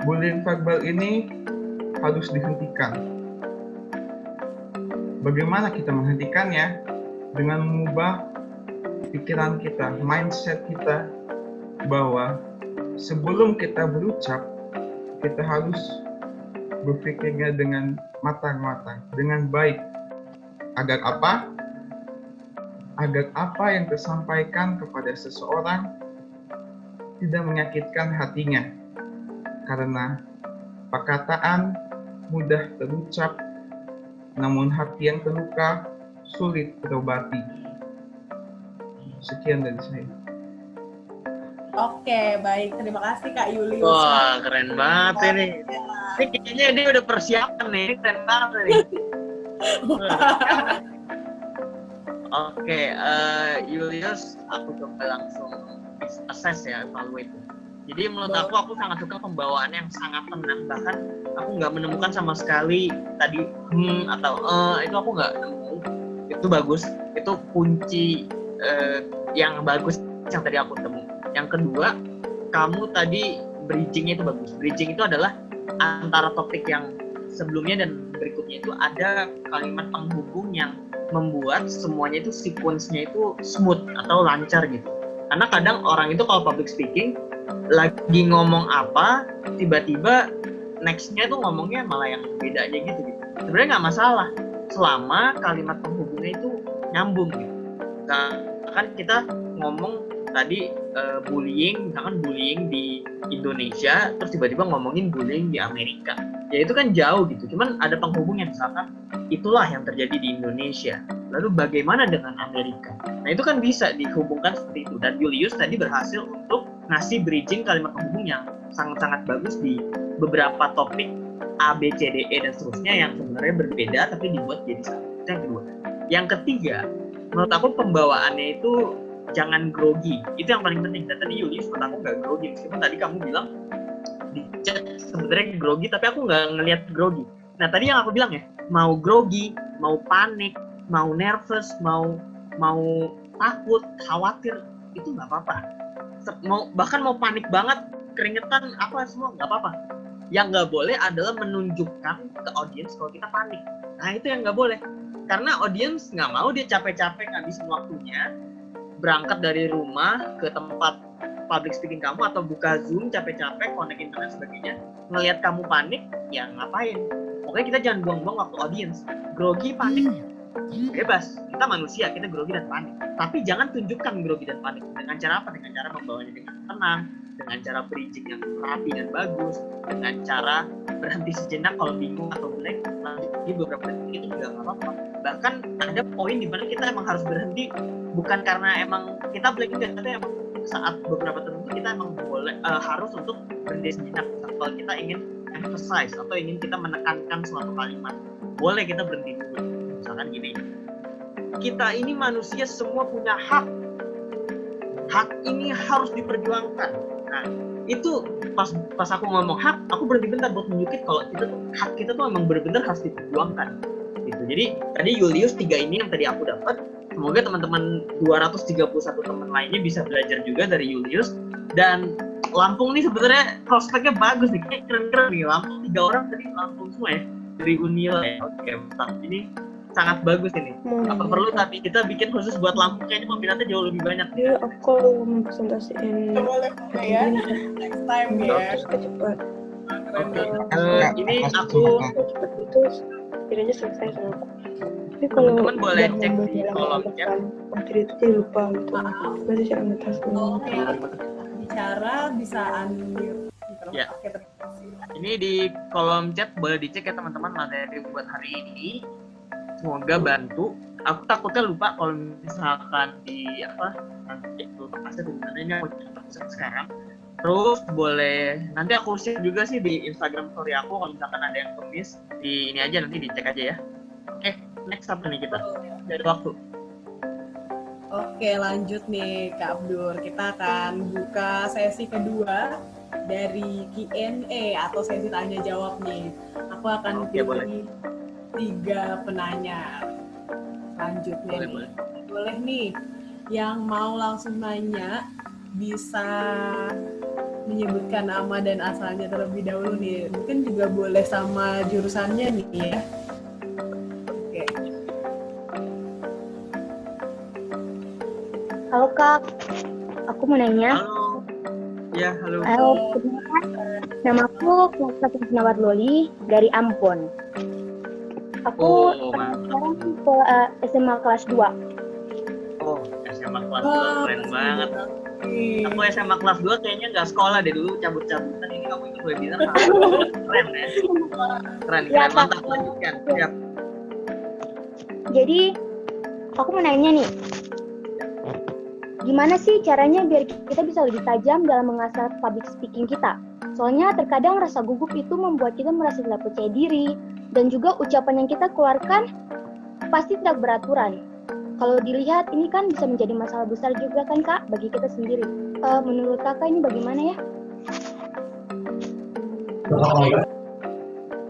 bullying verbal ini harus dihentikan. Bagaimana kita menghentikannya? Dengan mengubah pikiran kita, mindset kita, bahwa sebelum kita berucap, kita harus berpikirnya dengan matang-matang, dengan baik. Agar apa? Agar apa yang tersampaikan kepada seseorang tidak menyakitkan hatinya. Karena perkataan mudah terucap, namun hati yang terluka sulit terobati. Sekian dari saya. Oke, baik. Terima kasih Kak Julius. Wah, keren banget ini. Ini kayaknya dia udah persiapan nih, ini keren banget nih. Oke, Julius, aku coba langsung assess ya, evaluate. Jadi menurut aku sangat suka pembawaan yang sangat tenang. Bahkan aku nggak menemukan sama sekali tadi atau itu aku nggak nemu. Itu bagus. Itu kunci yang bagus yang tadi aku temu. Yang kedua, kamu tadi bridging-nya itu bagus. Bridging itu adalah antara topik yang sebelumnya dan berikutnya itu ada kalimat penghubung yang membuat semuanya itu sequence-nya itu smooth atau lancar gitu. Karena kadang orang itu kalau public speaking lagi ngomong apa, tiba-tiba next-nya tuh ngomongnya malah yang beda aja gitu. Sebenarnya nggak masalah selama kalimat penghubungnya itu nyambung gitu. Nah, kan kita ngomong tadi bullying, misalkan bullying di Indonesia, terus tiba-tiba ngomongin bullying di Amerika. Ya itu kan jauh gitu, cuman ada penghubungnya, misalkan itulah yang terjadi di Indonesia. Lalu bagaimana dengan Amerika? Nah itu kan bisa dihubungkan seperti itu. Dan Julius tadi berhasil untuk ngasih bridging kalimat penghubung yang sangat-sangat bagus di beberapa topik A, B, C, D, E, dan seterusnya yang sebenarnya berbeda tapi dibuat jadi satu. Itu yang kedua. Yang ketiga, menurut aku pembawaannya itu jangan grogi, itu yang paling penting. Dan tadi Julius menurut aku nggak grogi, meskipun tadi kamu bilang di chat sebenarnya grogi, tapi aku nggak ngelihat grogi. Nah tadi yang aku bilang ya, mau grogi, mau panik, mau nervous, mau takut, khawatir, itu nggak apa-apa. Bahkan mau panik banget, keringetan, apa semua nggak apa-apa. Yang nggak boleh adalah menunjukkan ke audiens kalau kita panik. Nah itu yang nggak boleh, karena audiens nggak mau dia capek-capek ngabisin waktunya berangkat dari rumah ke tempat public speaking kamu atau buka Zoom capek-capek, connect internet sebagainya, ngelihat kamu panik, ya ngapain? Pokoknya kita jangan buang-buang waktu audiens. Grogi, panik, bebas. Kita manusia, kita grogi dan panik. Tapi jangan tunjukkan grogi dan panik. Dengan cara apa? Dengan cara membawanya dengan tenang, dengan cara bridging yang rapi dan bagus, dengan cara berhenti sejenak kalau bingung atau blank, nanti beberapa detik itu juga nggak apa-apa. Bahkan ada poin di mana kita emang harus berhenti, bukan karena emang kita blank enggak, tapi emang saat beberapa tertentu kita emang boleh harus untuk berhenti sejenak. Kalau kita ingin emphasize atau ingin kita menekankan suatu kalimat, boleh kita berhenti dulu. Misalkan gini, kita ini manusia semua punya hak. Hak ini harus diperjuangkan. Nah, itu pas aku ngomong hak, aku berhenti bentar buat nunjukin kalau kita tuh hak kita tuh memang benar-benar harus diperjuangkan. Gitu. Jadi tadi Julius 3 ini yang tadi aku dapat. Semoga teman-teman 231 teman lainnya bisa belajar juga dari Julius. Dan Lampung nih sebenarnya prospeknya bagus nih, kayak keren-keren nih. Lampung 3 orang tadi Lampung semua ya, dari Unila ya. Oke, mantap. Ini sangat bagus ini. Apa perlu tapi kita bikin khusus buat Lampung, kayaknya peminatnya jauh lebih banyak. Iya, aku mempresentasiin. Boleh ya, next time ya. Cepat. Ini aku Cepat itu kiranya selesai sama aku. Tapi kalau teman-teman boleh udah cek mau di dalam kolom depan, chat. materi itu dia lupa gitu. Masih cara ngetasnya. Oke, bicara bisa unmute. Ya. Oke, terima kasih. Ini di kolom chat boleh dicek ya teman-teman materi buat hari ini. Semoga bantu. Aku takutnya lupa kalau misalkan di nanti itu pasti sebenarnya aku catat sekarang. Terus boleh nanti aku share juga sih di Instagram story aku kalau misalkan ada yang tulis di ini aja, nanti dicek aja ya. Oke, next apa nih kita? Dari waktu. Oke, lanjut nih Kak Abdur. Kita akan buka sesi kedua dari Q&A atau sesi tanya jawab nih. Aku akan pilih 3 penanya. Selanjutnya Boleh. Boleh nih, yang mau langsung nanya bisa menyebutkan nama dan asalnya terlebih dahulu nih. Mungkin juga boleh sama jurusannya nih ya. Oke. Halo Kak, aku mau nanya. Halo. Ya, halo. Halo, Namaku Klasna Nawar Loli dari Ambon. Aku sekarang ke SMA kelas 2. Oh, SMA kelas 2 keren banget. Aku SMA kelas 2 kayaknya nggak sekolah deh dulu, cabut-cabutan. Ini kamu ikut webinar. Keren ya? Keren, Ya, Kak. mantap, lanjutkan. Siap. Jadi, aku mau nanya nih. Gimana sih caranya biar kita bisa lebih tajam dalam mengasah public speaking kita? Soalnya terkadang rasa gugup itu membuat kita merasa tidak percaya diri, dan juga ucapan yang kita keluarkan pasti tidak beraturan. Kalau dilihat ini kan bisa menjadi masalah besar juga kan Kak bagi kita sendiri. Menurut Kakak ini bagaimana ya?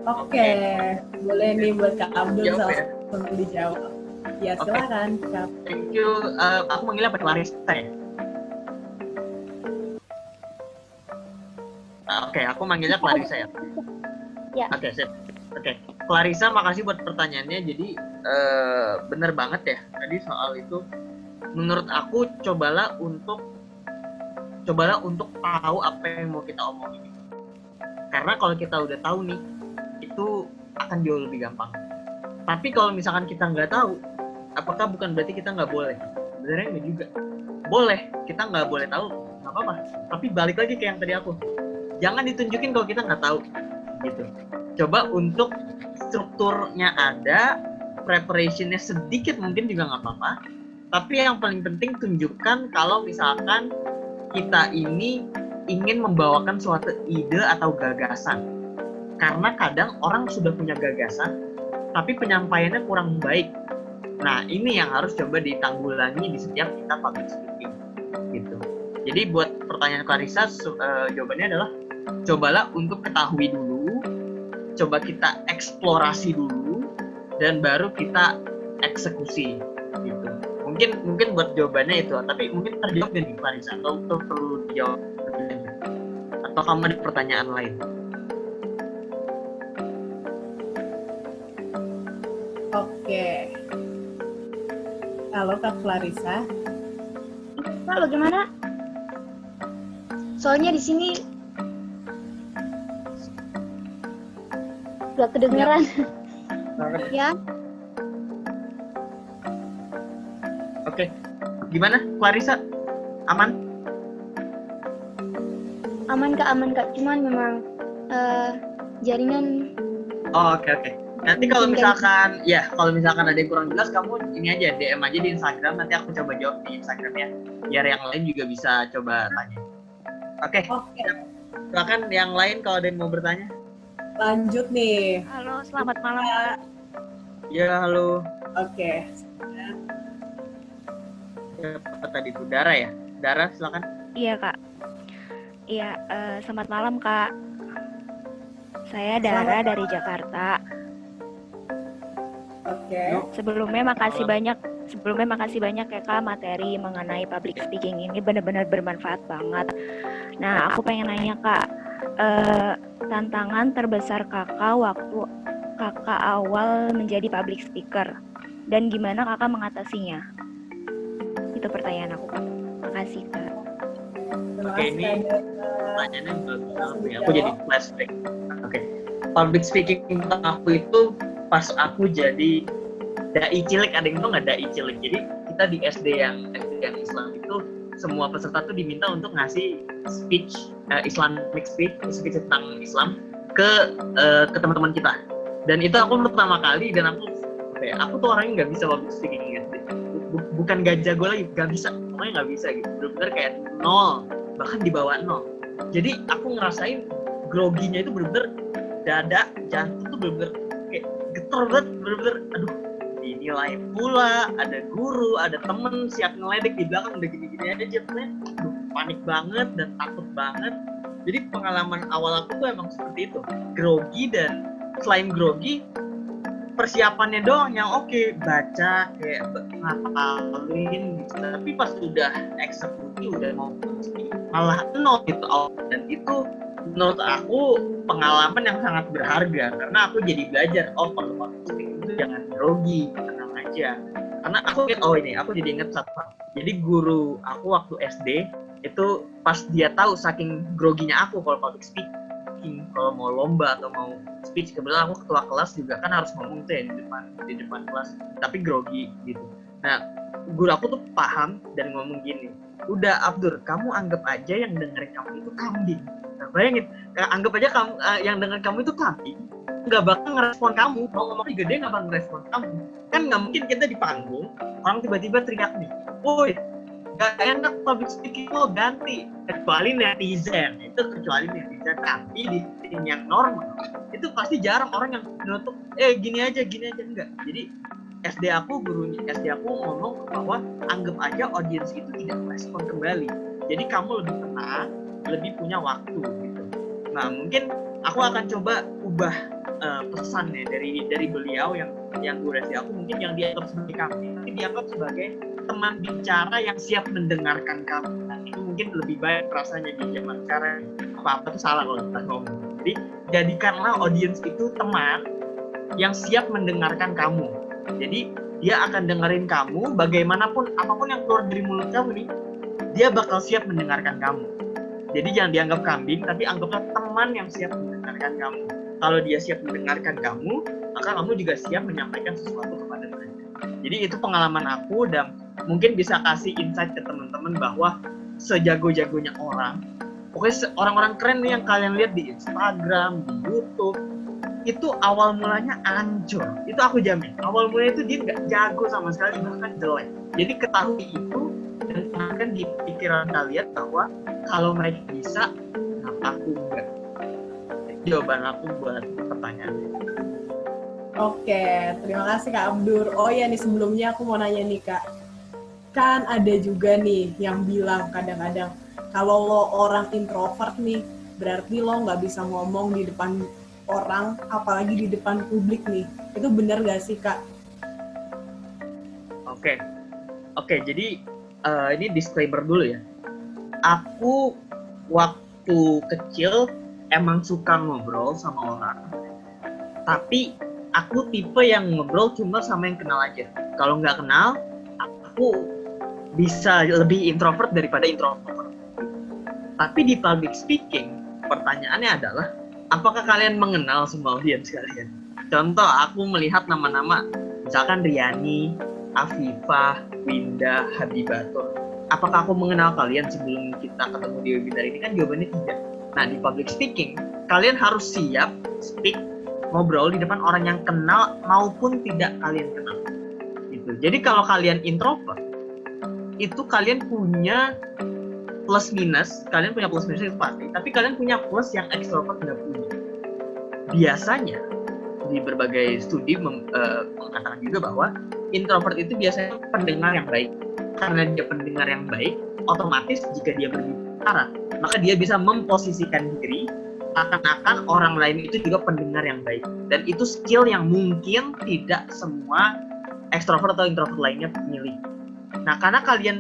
Oke, boleh nih buat Kak Abdul Jawab ya? langsung dijawab. Ya Oke. silakan Kak. Thank you. Aku manggilnya Pak Clarissa ya? Oke, aku manggilnya Clarissa ya? Ya. Oke, sip. Oke, Clarissa, makasih buat pertanyaannya. Jadi bener banget ya. Tadi soal itu, menurut aku cobalah untuk tahu apa yang mau kita omongin. Karena kalau kita udah tahu nih, itu akan jauh lebih gampang. Tapi kalau misalkan kita nggak tahu, apakah bukan berarti kita nggak boleh? Sebenarnya nggak juga. Boleh, kita nggak boleh tahu, nggak apa-apa. Tapi balik lagi ke yang tadi aku. Jangan ditunjukin kalau kita nggak tahu, gitu. Coba untuk strukturnya ada, preparationnya sedikit mungkin juga nggak apa-apa. Tapi yang paling penting tunjukkan kalau misalkan kita ini ingin membawakan suatu ide atau gagasan. Karena kadang orang sudah punya gagasan, tapi penyampaiannya kurang baik. Nah, ini yang harus coba ditanggulangi di setiap kita public speaking, gitu. Jadi buat pertanyaan Clarissa, jawabannya adalah cobalah untuk ketahui dulu, coba kita eksplorasi dulu, dan baru kita eksekusi, gitu. Mungkin buat jawabannya itu, tapi mungkin terjawab nih Clarissa, atau perlu dijawab atau kamu ada pertanyaan lain? Oke. Halo Kak Clarissa. Kak, bagaimana? Soalnya di sini gak kedengeran. Ya. Oke. Gimana Clarissa? Aman? Aman Kak. Cuman memang jaringan. Oh, oke. Nanti kalau misalkan ada yang kurang jelas, kamu ini aja DM aja di Instagram, nanti aku coba jawab di Instagramnya, biar yang lain juga bisa coba tanya. Oke. Silakan yang lain kalau ada yang mau bertanya. Lanjut nih. Halo, selamat malam Kak. Ya, halo. Oke. Apa tadi itu? Dara ya? Dara, silakan. Iya Kak. Iya, selamat malam Kak. Saya Dara dari Jakarta. Oke. Sebelumnya makasih banyak ya Kak, materi mengenai public speaking ini benar-benar bermanfaat banget. Nah, aku pengen nanya Kak, tantangan terbesar Kakak waktu Kakak awal menjadi public speaker, dan gimana Kakak mengatasinya? Itu pertanyaan aku Kak. Makasih Kak. Oke, ini pertanyaannya bagus banget ya. Aku jadi flashback. Oke. Public speaking aku itu pas aku jadi dai cilik. Ada yang tau nggak dai cilik? Jadi kita di SD yang Islam itu semua peserta tuh diminta untuk ngasih speech, Islamic speech tentang Islam ke teman-teman kita. Dan itu aku pertama kali, dan aku tuh orangnya nggak bisa public speaking ya. Bukan gak jago lagi, nggak bisa, pokoknya nggak bisa gitu. Bener-bener kayak nol, bahkan di bawah nol. Jadi aku ngerasain groginya itu bener-bener dada, jantung tuh bener-bener kayak getar banget, bener-bener aduh, dinilai pula, ada guru, ada temen siap ngeledek di belakang, udah gini-gini aja jatuhnya, aduh, panik banget dan takut banget. Jadi pengalaman awal aku tuh emang seperti itu, grogi, dan selain grogi, persiapannya doang yang oke, baca kayak ngapalin gitu. Tapi pas udah eksekusi, udah mau malah nol gitu. Dan itu menurut aku pengalaman yang sangat berharga, karena aku jadi belajar, kalau public speaking itu jangan grogi, tenang aja. Karena aku jadi inget satu hal. Jadi guru aku waktu SD itu pas dia tahu saking groginya aku kalau public speaking, speaking, kalau mau lomba atau mau speech, kebetulan aku ketua kelas juga kan harus ngomong tuh ya di depan kelas, tapi grogi gitu. Nah, guru aku tuh paham dan ngomong gini, udah Abdur, kamu anggap aja yang dengerin kamu itu kambing. Nah, bayangin, anggap aja kamu yang dengerin kamu itu kambing, nggak bakal ngerespon kamu, mau ngomong gede nggak bakal ngerespon kamu. Kan nggak mungkin kita di panggung, orang tiba-tiba teriak nih, woi, gak enak public speaking lo, ganti. Kecuali netizen, tapi di tim yang normal itu pasti jarang orang yang nutup gini aja enggak. Jadi SD aku ngomong bahwa anggap aja audiens itu tidak merespon kembali, jadi kamu lebih tenang, lebih punya waktu gitu. Nah, mungkin aku akan coba ubah pesan ya dari beliau yang guru SD aku, mungkin yang dianggap sebagai kambing, tapi dianggap sebagai teman bicara yang siap mendengarkan kamu. Nah, itu mungkin lebih baik rasanya di zaman sekarang. Apa-apa tuh salah kalau kita ngomong. Jadi jadikanlah audiens itu teman yang siap mendengarkan kamu. Jadi dia akan dengerin kamu, bagaimanapun apapun yang keluar dari mulut kamu nih, dia bakal siap mendengarkan kamu. Jadi jangan dianggap kambing, tapi anggaplah teman yang siap mendengarkan kamu. Kalau dia siap mendengarkan kamu, maka kamu juga siap menyampaikan sesuatu kepada mereka. Jadi itu pengalaman aku, dan mungkin bisa kasih insight ke teman-teman bahwa sejago-jagonya orang, pokoknya orang-orang keren nih yang kalian lihat di Instagram, di YouTube, itu awal mulanya hancur. Itu aku jamin. Awal mulanya itu dia nggak jago sama sekali, bahkan jelek. Jadi ketahui itu dan tanamkan di pikiran kalian bahwa kalau mereka bisa, kenapa aku enggak? Jawaban aku buat pertanyaan. Oke, terima kasih Kak Abdur. Oh ya nih, sebelumnya aku mau nanya nih Kak. Kan ada juga nih yang bilang kadang-kadang kalau lo orang introvert nih, berarti lo nggak bisa ngomong di depan orang, apalagi di depan publik nih. Itu benar nggak sih Kak? Oke, jadi ini disclaimer dulu ya. Aku waktu kecil emang suka ngobrol sama orang, tapi aku tipe yang ngobrol cuma sama yang kenal aja. Kalau nggak kenal, aku bisa lebih introvert daripada introvert. Tapi di public speaking, pertanyaannya adalah, apakah kalian mengenal semua audiens kalian? Contoh, aku melihat nama-nama, misalkan Riani, Afifah, Winda, Habibatur. Apakah aku mengenal kalian sebelum kita ketemu di webinar ini? Kan jawabannya tidak. Nah, di public speaking, kalian harus siap speak, ngobrol di depan orang yang kenal maupun tidak kalian kenal. Gitu. Jadi kalau kalian introvert, itu kalian punya plus minus, itu pasti, tapi kalian punya plus yang extrovert nggak punya. Biasanya di berbagai studi mengatakan juga bahwa introvert itu biasanya pendengar yang baik. Karena dia pendengar yang baik, otomatis jika dia berbicara, maka dia bisa memposisikan diri akan orang lain itu juga pendengar yang baik. Dan itu skill yang mungkin tidak semua extrovert atau introvert lainnya miliki. Nah, karena kalian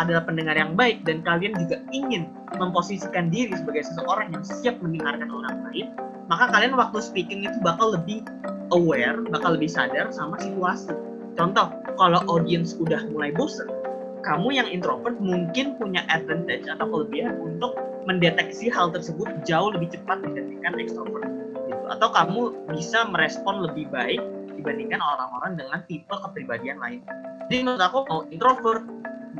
adalah pendengar yang baik dan kalian juga ingin memposisikan diri sebagai seseorang yang siap mendengarkan orang lain, maka kalian waktu speaking itu bakal lebih aware, bakal lebih sadar sama situasi. Contoh, kalau audience udah mulai bosan, kamu yang introvert mungkin punya advantage atau kelebihan untuk mendeteksi hal tersebut jauh lebih cepat dibandingkan extrovert. Gitu. Atau kamu bisa merespon lebih baik dibandingkan orang-orang dengan tipe kepribadian lain. Jadi menurut aku mau introvert,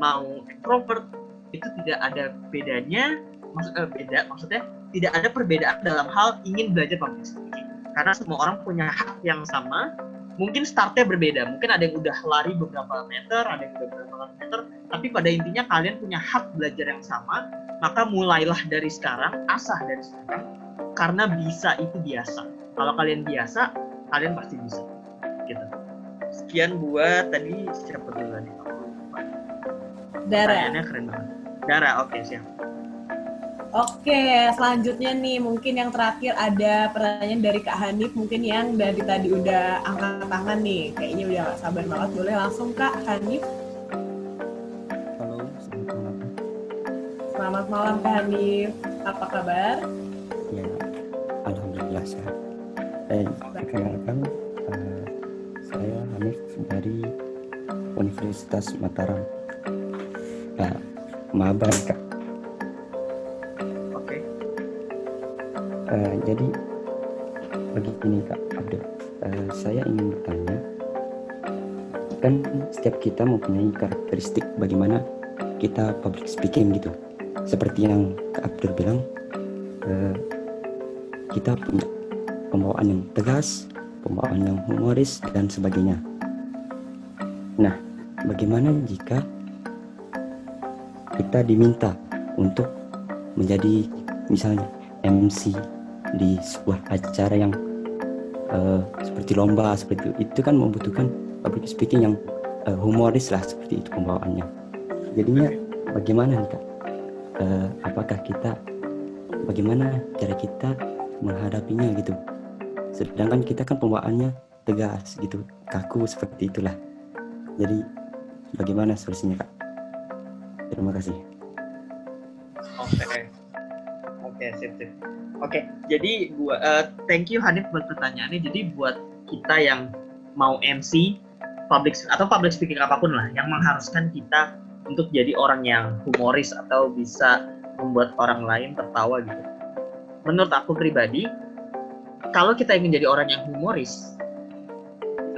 mau extrovert itu tidak ada bedanya, maksudnya tidak ada perbedaan dalam hal ingin belajar public speaking. Karena semua orang punya hak yang sama. Mungkin startnya berbeda, mungkin ada yang udah lari beberapa meter, ada yang udah beberapa meter, tapi pada intinya kalian punya hak belajar yang sama, maka mulailah dari sekarang, asah dari sekarang, karena bisa itu biasa. Kalau kalian biasa, kalian pasti bisa. Gitu. Sekian buat tadi, siapa dulu nih? Dara. Pertanyaannya keren banget. Dara, oke, siap. Oke, selanjutnya nih mungkin yang terakhir ada pertanyaan dari Kak Hanif, mungkin yang dari tadi udah angkat tangan nih, kayaknya udah gak sabar banget, boleh langsung Kak Hanif. Halo, selamat malam. Selamat malam Kak Hanif, apa kabar? Ya, alhamdulillah sehat. Perkenalkan, saya Hanif dari Universitas Mataram. Nah, maba Kak. Jadi begini Kak Abdul, saya ingin bertanya, kan setiap kita mempunyai karakteristik bagaimana kita public speaking gitu. Seperti yang Kak Abdul bilang, kita punya pembawaan yang tegas, pembawaan yang humoris dan sebagainya. Nah, bagaimana jika kita diminta untuk menjadi misalnya MC di sebuah acara yang seperti lomba seperti itu kan membutuhkan public speaking yang humoris lah, seperti itu pembawaannya. Jadinya bagaimana nih Kak? Apakah kita, bagaimana cara kita menghadapinya gitu? Sedangkan kita kan pembawaannya tegas gitu, kaku seperti itulah. Jadi bagaimana solusinya Kak? Terima kasih. Oke, sip. Oke, jadi thank you Hanif buat pertanyaannya. Jadi buat kita yang mau MC public speaking apapun lah, yang mengharuskan kita untuk jadi orang yang humoris atau bisa membuat orang lain tertawa gitu. Menurut aku pribadi, kalau kita ingin jadi orang yang humoris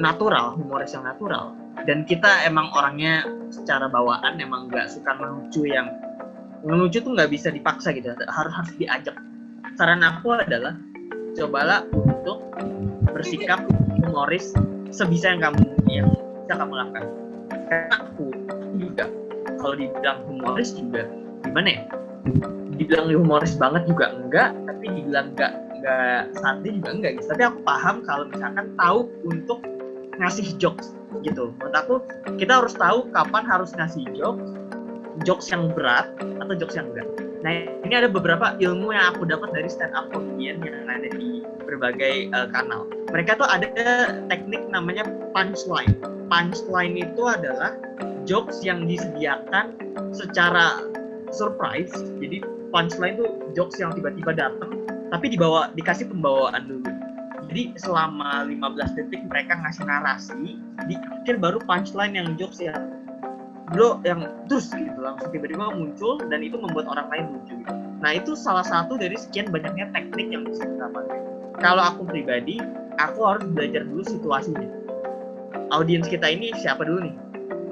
yang natural, dan kita emang orangnya secara bawaan emang nggak suka melucu tuh nggak bisa dipaksa gitu, harus diajak. Saran aku adalah cobalah untuk bersikap humoris sebisa yang bisa kamu lakukan. Karena aku juga kalau dibilang humoris juga gimana ya? Dibilang humoris banget juga enggak, tapi dibilang enggak santai juga enggak gitu. Tapi aku paham kalau misalkan tahu untuk ngasih jokes gitu. Menurut aku kita harus tahu kapan harus ngasih jokes yang berat atau jokes yang enggak. Nah, ini ada beberapa ilmu yang aku dapat dari stand up comedian yang ada di berbagai kanal. Mereka tuh ada teknik namanya punchline. Punchline itu adalah jokes yang disediakan secara surprise. Jadi punchline itu jokes yang tiba-tiba datang tapi dikasih pembawaan dulu. Jadi selama 15 detik mereka ngasih narasi, di akhir baru punchline yang jokes yang terus gitu langsung tiba-tiba muncul dan itu membuat orang lain lucu gitu. Nah, itu salah satu dari sekian banyaknya teknik yang bisa kita pakai. Kalau aku pribadi, aku harus belajar dulu situasinya. Audiens kita ini siapa dulu nih?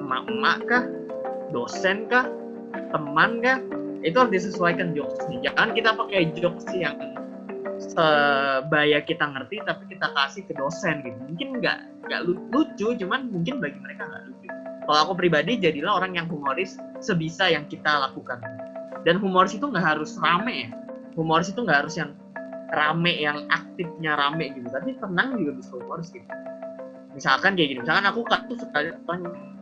Emak-emak kah? Dosen kah? Teman kah? Itu harus disesuaikan jokesnya. Jangan kita pakai jokes yang sebaya kita ngerti tapi kita kasih ke dosen gitu. Mungkin nggak lucu, cuman mungkin bagi mereka nggak lucu. Kalau aku pribadi, jadilah orang yang humoris sebisa yang kita lakukan. Dan humoris itu nggak harus rame ya. Humoris itu nggak harus yang rame, yang aktifnya rame gitu. Tapi tenang juga bisa humoris gitu. Misalkan kayak gini, misalkan aku tuh sekali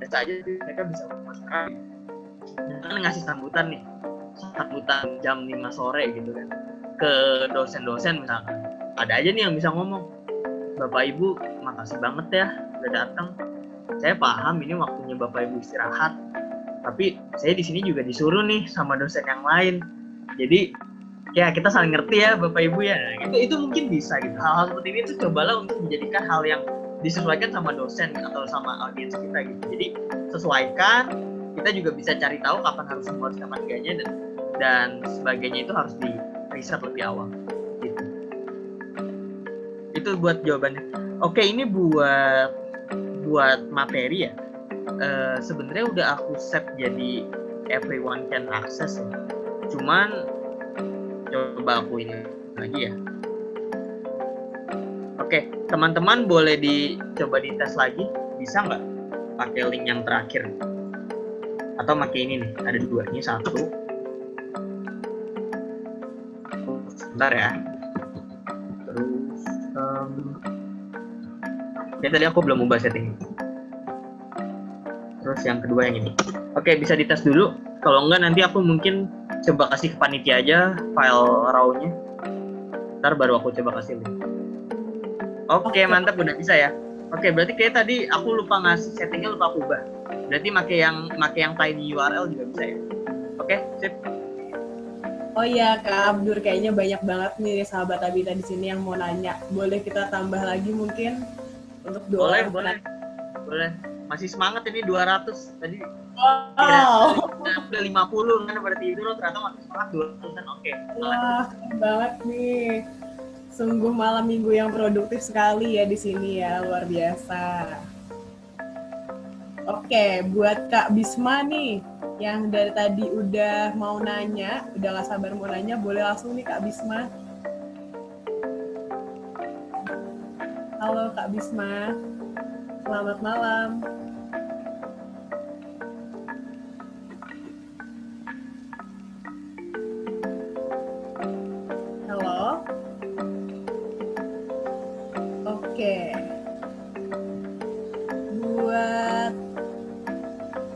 biasa aja mereka bisa humoris sekali. Misalkan ngasih sambutan jam 5 sore gitu kan ke dosen-dosen misalkan. Ada aja nih yang bisa ngomong, Bapak Ibu makasih banget ya udah datang. Saya paham ini waktunya Bapak Ibu istirahat, tapi saya di sini juga disuruh nih sama dosen yang lain. Jadi ya kita saling ngerti ya Bapak Ibu ya. Nah, itu mungkin bisa gitu. Hal-hal seperti ini tuh cobalah untuk menjadikan hal yang disesuaikan sama dosen atau sama audiens kita gitu. Jadi sesuaikan, kita juga bisa cari tahu kapan harus humoris, kapan enggaknya, dan sebagainya itu harus di riset lebih awal gitu. Itu buat jawabannya. Oke, ini buat materi ya. Sebenarnya udah aku set jadi everyone can access ya. Cuman coba aku ini lagi ya. Oke, teman-teman boleh dicoba dites lagi, bisa nggak pakai link yang terakhir? Atau pakai ini nih, ada dua, ini satu. Sebentar ya. Terus ya tadi aku belum ubah setting. Terus yang kedua yang ini. Oke, bisa dites dulu. Kalau enggak nanti aku mungkin coba kasih ke panitia aja file raw-nya. Ntar baru aku coba kasih link. Oke, mantap, udah bisa ya. Oke, berarti kayak tadi aku lupa ngasih settingnya, lupa aku ubah. Berarti pakai yang tiny URL juga bisa ya. Oke, sip. Oh iya, Kak Abdur, kayaknya banyak banget nih sahabat Abita di sini yang mau nanya. Boleh kita tambah lagi mungkin untuk boleh. Masih semangat ini 200 tadi. Wow. Udah 50 kan pada tidur, ternyata masih semangat 200 kan. Oke. Wah, keren banget nih. Sungguh malam minggu yang produktif sekali ya di sini ya, luar biasa. Oke, buat Kak Bisma nih, yang dari tadi udah mau nanya, udah gak sabar mau nanya, boleh langsung nih Kak Bisma. Halo Kak Bisma, selamat malam. Halo. Oke. Buat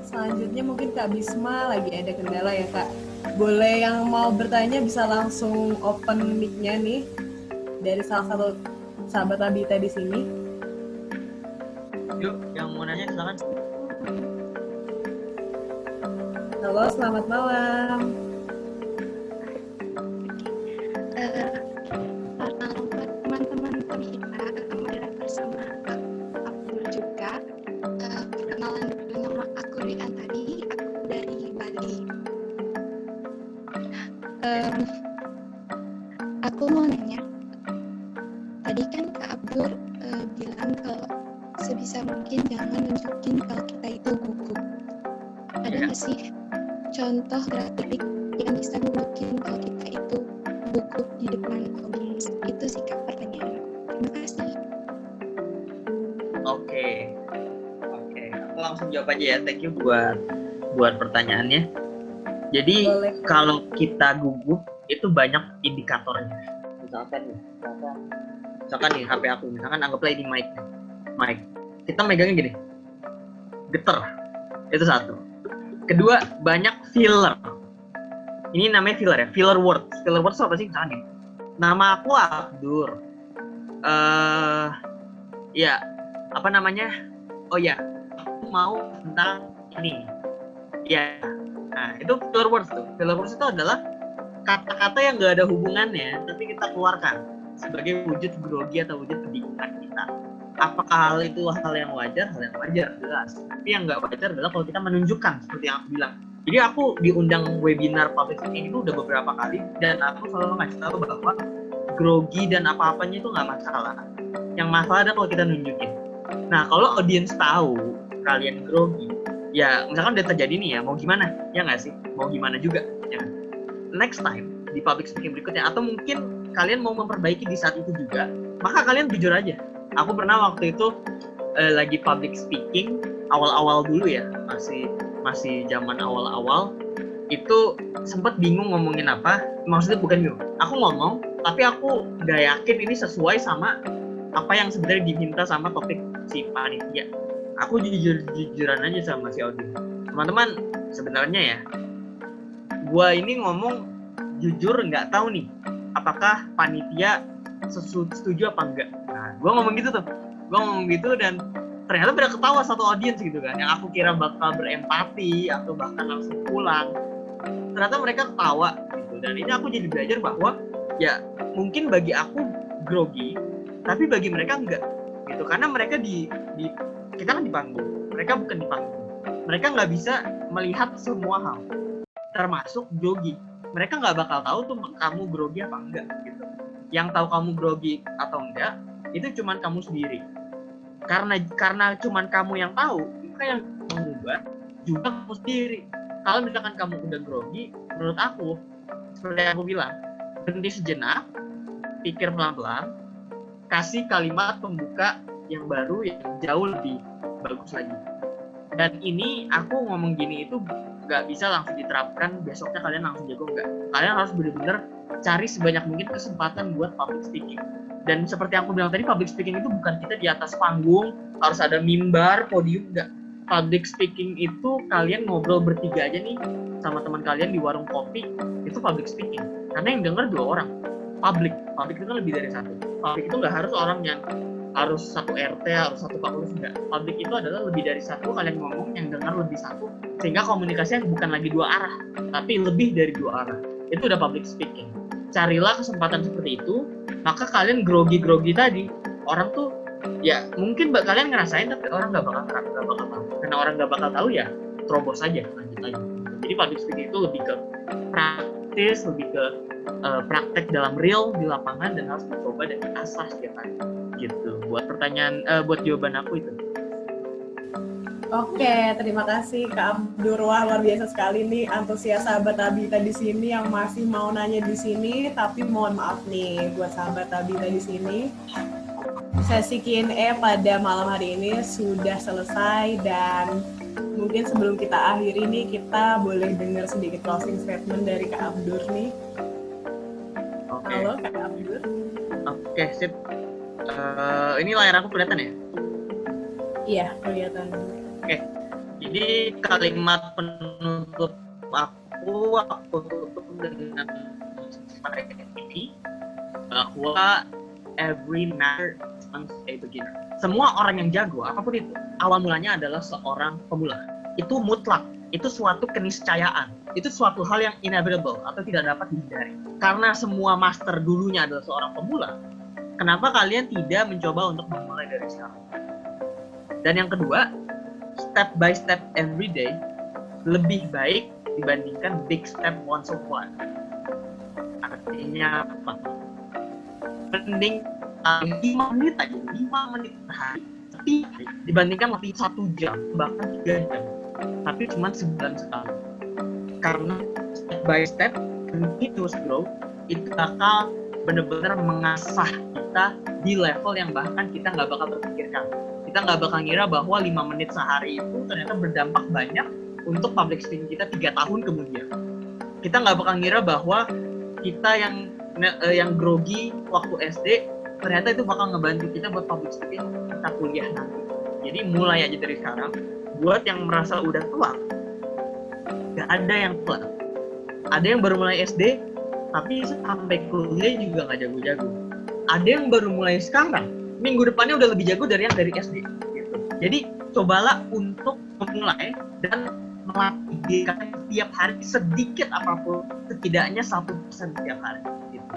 selanjutnya mungkin Kak Bisma lagi ada kendala ya Kak. Boleh yang mau bertanya bisa langsung open mic-nya nih dari salah satu sahabat Abita di sini. Yuk, yang mau nanya silakan. Halo, selamat malam. Teman-teman kita kemarin bersama Abdul juga. Perkenalan dulu, nama aku Rian tadi, aku dari Bali. Aku mau nanya, tadi kan Kak Abdul bilang kalau sebisa mungkin jangan nunjukin kalau kita itu gugup. Ada nggak sih contoh grafik yang bisa nunjukin kalau kita itu gugup di depan audiens? Itu sih Kak pertanyaan. Terima kasih. Oke, aku langsung jawab aja ya. Thank you buat pertanyaannya. Jadi kalau kita gugup itu banyak indikatornya. Misalkan nih HP aku, misalkan anggaplah ini mic. Kita megangnya gini, geter. Itu satu. Kedua, banyak filler. Ini namanya filler ya, filler words. Filler words apa sih? Misalkan nih, nama aku Abdur. Ya, apa namanya? Oh ya, aku mau tentang ini. Ya, nah itu filler words tuh. Filler words itu adalah kata-kata yang gak ada hubungannya, tapi kita keluarkan sebagai wujud grogi atau wujud kebingungan kita. Apakah hal itu hal yang wajar? Hal yang wajar, jelas. Tapi yang gak wajar adalah kalau kita menunjukkan, seperti yang aku bilang. Jadi aku diundang webinar public speaking itu udah beberapa kali, dan aku selalu ngasih tahu bahwa grogi dan apa-apanya itu gak masalah. Yang masalah adalah kalau kita nunjukin. Nah, kalau audiens tahu kalian grogi, ya misalkan udah terjadi nih ya, mau gimana? Ya nggak sih? Mau gimana juga? Ya. Next time di public speaking berikutnya, atau mungkin kalian mau memperbaiki di saat itu juga, maka kalian jujur aja. Aku pernah waktu itu lagi public speaking awal-awal dulu ya, masih zaman awal-awal, itu sempat bingung ngomongin apa. Maksudnya bukan bingung, aku ngomong tapi aku gak yakin ini sesuai sama apa yang sebenarnya diminta sama topik si panitia. Aku jujuran aja sama si audiens. Teman-teman, sebenarnya ya, gua ini ngomong jujur nggak tahu nih apakah panitia setuju apa enggak. Nah, gua ngomong gitu dan ternyata pada ketawa satu audiens gitu kan, yang aku kira bakal berempati atau bahkan langsung pulang, ternyata mereka ketawa gitu. Dan ini aku jadi belajar bahwa ya mungkin bagi aku grogi, tapi bagi mereka enggak gitu, karena mereka kita kan di panggung, mereka bukan di panggung. Mereka nggak bisa melihat semua hal, termasuk grogi. Mereka nggak bakal tahu tuh kamu grogi apa enggak gitu. Yang tahu kamu grogi atau enggak itu cuman kamu sendiri. Karena cuman kamu yang tahu, maka yang mengubah juga kamu sendiri. Kalau misalkan kamu udah grogi, menurut aku seperti yang aku bilang, berhenti sejenak, pikir pelan-pelan, kasih kalimat pembuka yang baru yang jauh lebih bagus lagi. Dan ini aku ngomong gini itu nggak bisa langsung diterapkan besoknya kalian langsung jago, enggak. Kalian harus benar-benar cari sebanyak mungkin kesempatan buat public speaking. Dan seperti yang aku bilang tadi, public speaking itu bukan kita di atas panggung harus ada mimbar, podium, enggak. Public speaking itu kalian ngobrol bertiga aja nih sama teman kalian di warung kopi, itu public speaking. Karena yang denger 2 orang. Public itu kan lebih dari satu. Public itu nggak harus orang yang harus satu RT, harus satu fakultas, enggak. Public itu adalah lebih dari satu, kalian ngomong yang dengar lebih satu, sehingga komunikasinya bukan lagi 2 arah, tapi lebih dari 2 arah. Itu udah public speaking. Carilah kesempatan seperti itu, maka kalian grogi-grogi tadi, orang tuh ya mungkin kalian ngerasain, tapi orang nggak bakal tahu. Karena orang nggak bakal tahu ya terobos aja, lanjut aja. Jadi public speaking itu lebih ke praktis, lebih ke praktek dalam real di lapangan dan harus dicoba dan diasah setiap hari. Gitu. Buat jawaban aku itu. Oke, terima kasih Kak Abdur. Wah, luar biasa sekali nih antusias sahabat Tabita di sini yang masih mau nanya di sini, tapi mohon maaf nih buat sahabat Tabita di sini. Sesi Q&A pada malam hari ini sudah selesai dan mungkin sebelum kita akhiri nih kita boleh dengar sedikit closing statement dari Kak Abdur nih. Oke. Halo Kak Abdur. Oke, sip. Ini layar aku kelihatan ya? Iya, kelihatan. Oke, jadi kalimat penutup aku tutup dengan ini bahwa every matter once a beginner. Semua orang yang jago, apapun itu, awal mulanya adalah seorang pemula. Itu mutlak, itu suatu keniscayaan, itu suatu hal yang inevitable atau tidak dapat dihindari. Karena semua master dulunya adalah seorang pemula, kenapa kalian tidak mencoba untuk memulai dari sekarang? Dan yang kedua, step by step every day lebih baik dibandingkan big step once of one. Artinya apa? Mending 5 menit aja, 5 menit per hari dibandingkan lebih 1 jam, bahkan 3 jam. Tapi cuma sebulan sekali. Karena step by step, continuous growth, itu bakal benar-benar mengasah kita di level yang bahkan kita nggak bakal terpikirkan. Kita nggak bakal ngira bahwa 5 menit sehari itu ternyata berdampak banyak untuk public speaking kita 3 tahun kemudian. Kita nggak bakal ngira bahwa kita yang grogi waktu SD, ternyata itu bakal ngebantu kita buat public speaking kita kuliah nanti. Jadi mulai aja dari sekarang. Buat yang merasa udah tua, nggak ada yang tua. Ada yang baru mulai SD, tapi sampai kuliah juga nggak jago-jago. Ada yang baru mulai sekarang, minggu depannya udah lebih jago dari yang dari SD. Gitu. Jadi cobalah untuk memulai dan melatih diri kalian setiap hari sedikit apapun, setidaknya 1% setiap hari. Gitu.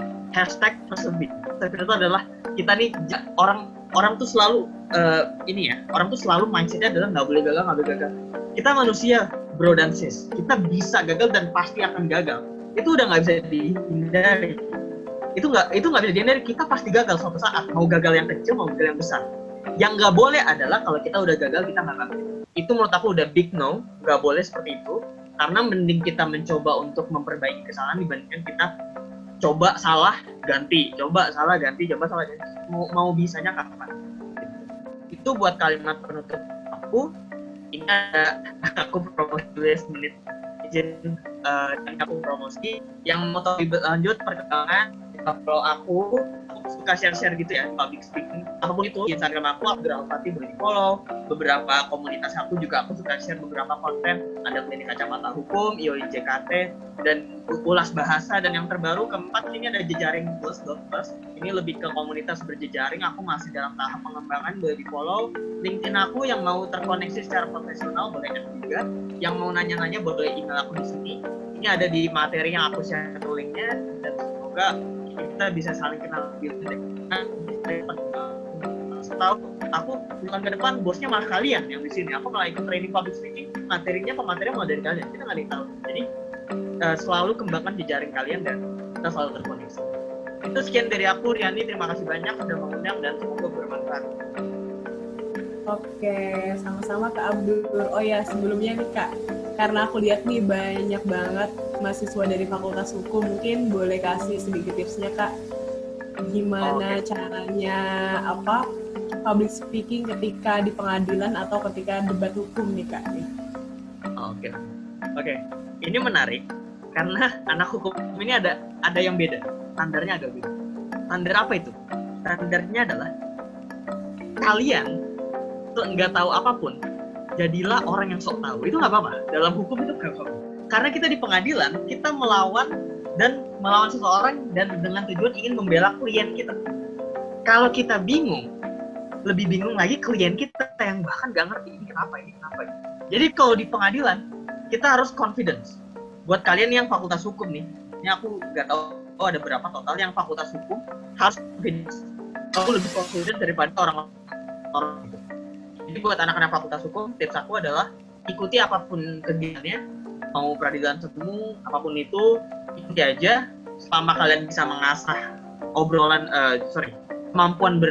#persevere. Itu adalah kita nih orang tuh selalu orang tuh selalu mindsetnya adalah nggak boleh gagal. Kita manusia, bro dan sis. Kita bisa gagal dan pasti akan gagal. Itu udah nggak bisa dihindari. Itu nggak bisa dihindari. Kita pasti gagal suatu saat. Mau gagal yang kecil, mau gagal yang besar. Yang nggak boleh adalah kalau kita udah gagal kita nggak gagal. Itu menurut aku udah big no. Nggak boleh seperti itu. Karena mending kita mencoba untuk memperbaiki kesalahan dibandingkan kita coba salah ganti, coba salah ganti. Mau bisanya kapan? Itu buat kalimat penutup aku. Ini aku promosi 2 menit izin dan aku promosi yang mau tahu lebih lanjut perkembangan. Kalau aku suka share gitu ya public speaking apapun itu, Instagram aku Abdur Al-Fatih boleh di follow. Beberapa komunitas aku juga aku suka share beberapa konten, ada klinik kacamata hukum, IOI JKT, dan ulas bahasa. Dan yang terbaru keempat ini ada jejaring plus. Ini lebih ke komunitas berjejaring, aku masih dalam tahap pengembangan, boleh di follow. LinkedIn aku yang mau terkoneksi secara profesional boleh add juga, yang mau nanya-nanya boleh email aku di sini. Ini ada di materi yang aku share linknya, dan semoga kita bisa saling kenal lebih tahu. Aku bulan ke depan bosnya malah kalian yang di sini. Aku malah ikut training public speaking, pematerinya mulai dari kalian. Kita nggak ada yang tahu. Jadi selalu kembangkan jejaring kalian dan kita selalu terkoneksi. Itu sekian dari aku, Riani. Terima kasih banyak sudah mengundang dan semoga bermanfaat. Oke, sama-sama Kak Abdur. Oh ya, sebelumnya nih Kak, karena aku lihat nih banyak banget mahasiswa dari Fakultas Hukum, mungkin boleh kasih sedikit tipsnya Kak, gimana caranya public speaking ketika di pengadilan atau ketika debat hukum nih Kak nih. Oke. Ini menarik karena anak hukum ini ada yang beda, standarnya agak beda. Standar apa itu? Standarnya adalah kalian tuh nggak tahu apapun, jadilah orang yang sok tahu. Itu nggak apa-apa. Dalam hukum itu nggak apa-apa. Karena kita di pengadilan, kita melawan seseorang dan dengan tujuan ingin membela klien kita. Kalau kita bingung, lebih bingung lagi klien kita yang bahkan nggak ngerti ini kenapa. Jadi kalau di pengadilan, kita harus confidence. Buat kalian yang fakultas hukum nih, ini aku nggak tahu ada berapa total yang fakultas hukum, harus confidence. Aku lebih confident daripada orang gitu. Jadi buat anak-anak fakultas hukum, tips aku adalah ikuti apapun kegiatannya, mau peradilan semu, apapun itu, ikuti aja. Selama kalian bisa mengasah kemampuan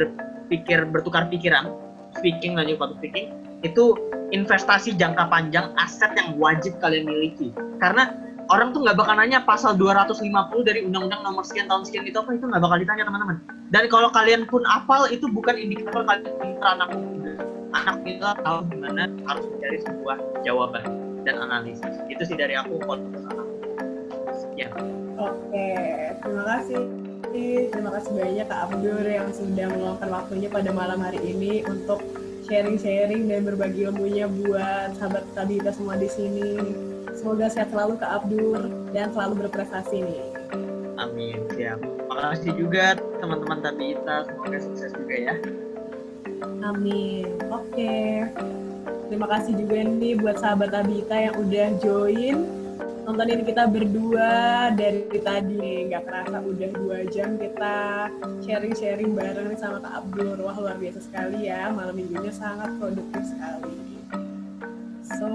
bertukar pikiran, speaking dan juga public speaking, itu investasi jangka panjang, aset yang wajib kalian miliki. Karena orang tuh nggak bakal nanya pasal 250 dari undang-undang nomor sekian tahun sekian itu apa, itu nggak bakal ditanya teman-teman. Dan kalau kalian pun hafal, itu bukan indikator kalian pintar anak muda. Anak muda tahu gimana harus mencari sebuah jawaban dan analisis. Itu sih dari aku podcast anak. Ya. Oke, terima kasih. Terima kasih banyak Kak Abdur yang sudah meluangkan waktunya pada malam hari ini untuk sharing-sharing dan berbagi ilmunya buat sahabat Tabita semua di sini. Semoga sehat selalu Kak Abdur dan selalu berprestasi nih. Amin, siap. Makasih juga teman-teman Tabita, semoga sukses juga ya. Amin. Oke. Terima kasih juga nih buat sahabat Tabita yang udah join nontonin kita berdua dari tadi. Nggak kerasa udah 2 jam kita sharing-sharing bareng sama Kak Abdur. Wah, luar biasa sekali ya, malam minggunya sangat produktif sekali. So,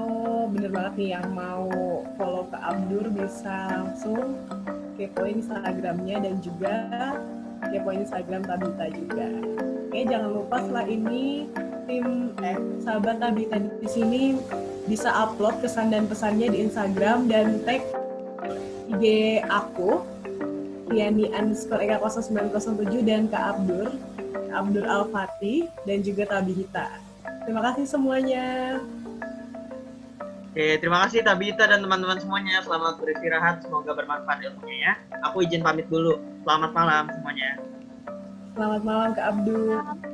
bener banget nih yang mau follow Kak Abdur bisa langsung kepoin Instagramnya dan juga kepoin Instagram Tabita juga. Oke, jangan lupa setelah ini tim sahabat Tabita di sini bisa upload kesan dan pesannya di Instagram dan tag IG aku Riani_Eka0907 dan Kak Abdur Al-Fatih dan juga Tabita. Terima kasih semuanya. Oke, terima kasih Tabita dan teman-teman semuanya. Selamat beristirahat, semoga bermanfaat ilmunya ya. Aku izin pamit dulu. Selamat malam semuanya. Selamat malam Kak Abdur.